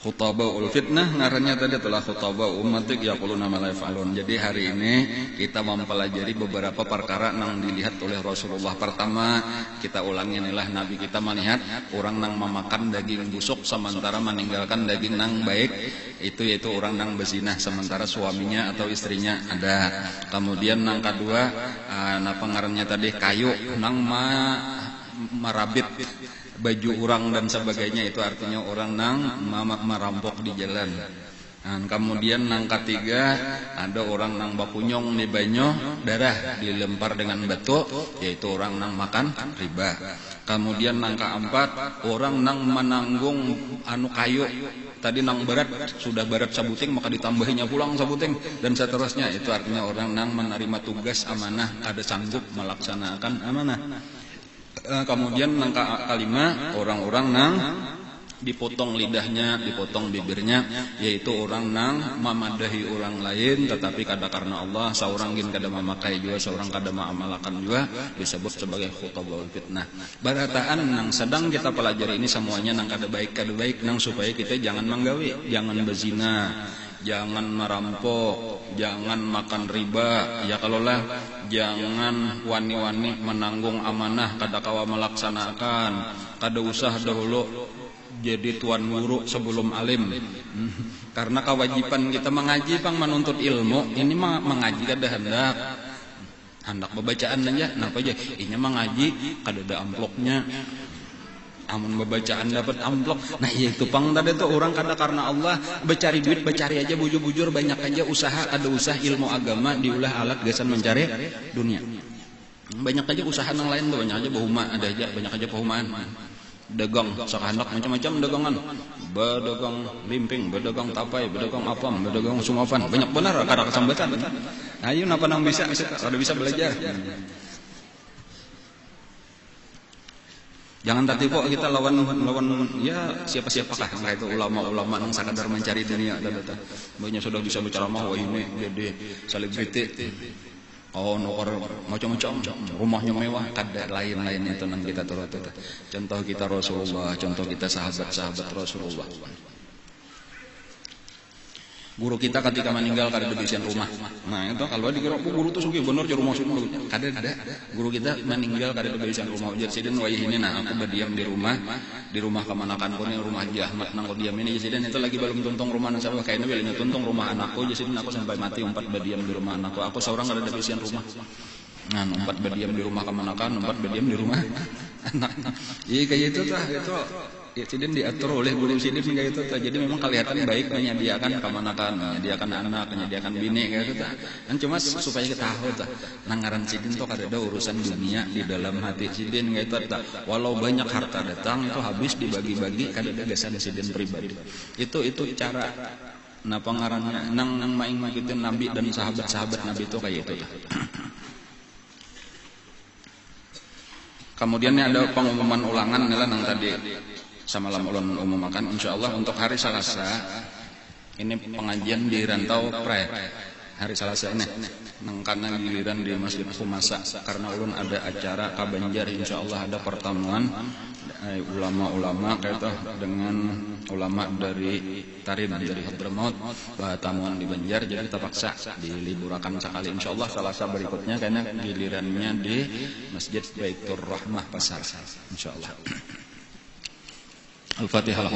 Khutabaul fitnah ngarannya tadi adalah khutabau ummatik yaquluna ma la yaf'alun. Jadi hari ini kita mempelajari beberapa perkara yang dilihat oleh Rasulullah. Pertama, kita ulangi inilah Nabi kita melihat orang nang memakan daging busuk sementara meninggalkan daging nang baik, itu yaitu orang nang bezinah sementara suaminya atau istrinya ada. Kemudian nang kedua, napa ngarannya tadi kayu nang marabit baju orang dan sebagainya, itu artinya orang nang merampok di jalan. Dan kemudian nang ketiga ada orang nang bakunyong di banyo darah dilempar dengan batu, yaitu orang nang makan riba. Kemudian nang keempat orang nang menanggung kayu tadi nang berat sudah berat sabuting maka ditambahinya pulang sabuting dan seterusnya, itu artinya orang nang menerima tugas amanah ada sanggup melaksanakan amanah. Kemudian nang kelima orang-orang nang dipotong lidahnya, dipotong bibirnya, yaitu orang nang memadahi orang lain tetapi kada karena Allah, seorang gin kada memakai juga, seorang kada mengamalkan juga, disebut sebagai khutabaul fitnah. Barataan nang sedang kita pelajari ini semuanya nang kada baik nang supaya kita jangan menggawe, jangan berzina, jangan merampok, jangan makan riba, ya kalaulah jangan wani-wani menanggung amanah kada kawa melaksanakan, kada usah dahulu jadi tuan guru sebelum alim. Karena kewajiban kita mengaji pang menuntut ilmu, ini mengaji kada hendak bacaan aja, napa aja ini mengaji kada ada amplopnya. Amun bacaan dapat amplop. Nah itu pang tadi tuh orang kada karena Allah becari duit, becari aja bujur-bujur banyak aja usaha, ada usaha ilmu agama diulah alat gasan mencari dunia. Banyak aja usaha yang lain tuh, banyak aja bahuma ada aja, banyak aja pahumaan. dagang sakahandak macam-macam dagangan, bedagang limping, bedagang tapai, bedagang apam, bedagang sumapan, banyak benar kada kesambatan. Ayo napa nang bisa kada bisa belajar. Jangan tertipu kita lawan ya siapa-siapakah entah itu ulama-ulama yang sekadar mencari dunia tata. Banyak sudah bisa berceramah wah ini gede selebriti. Oh nukar macam-macam rumahnya mewah kada lain-lain itu nang kita turut. Contoh kita Rasulullah, contoh kita sahabat-sahabat Rasulullah. Guru kita ketika meninggal kada ada bisian rumah. Nah itu kalau dikira guru tuh sugih bener di rumah sini kada ada. Guru kita meninggal kada ada bisian rumah. Jadi sidin wayah ini nah aku berdiam di rumah kemanakan ko ni rumah Ahmad nang ko diam ini jadi itu lagi belum tuntung rumah nang sahabat kayaknya belum tuntung rumah anakku jadi aku sampai mati umpat berdiam di rumah anakku. Aku seorang kada ada bisian rumah. Nah umpat berdiam di rumah kemanakan, umpat berdiam di rumah anak. Iya kayak itu tah itu. Ya sidin diatur oleh guru sidin kayak itu. Jadi memang kelihatan baik menyediakan kemanakan, menyediakan anak, menyediakan bini kayak itu. Dan cuma supaya kita tahu nangaran sidin tuh kada ada urusan dunia di dalam hati sidin kayak itu. Walau banyak harta datang itu habis dibagi-bagi kada ada gasan sidin pribadi. Itu cara napa ngarannya nang maing ngikutin Nabi dan sahabat-sahabat Nabi itu kayak itu. Kemudian ada pengumuman ulangan nila nang tadi samalam ulun umumakan insyaallah untuk hari Selasa ini pengajian di Rantau Pre hari Selasa ini nang kana giliran di Masjid Khumasa karena ulun ada acara ka Banjar insyaallah ada pertemuan ulama-ulama kaitu dengan ulama dari Tarim dari Hadramaut tamuan di Banjar jadi terpaksa diliburakan sekali insyaallah Selasa berikutnya karena gilirannya di Masjid Baitur Rahmah Pasar insyaallah. Al-Fatihah.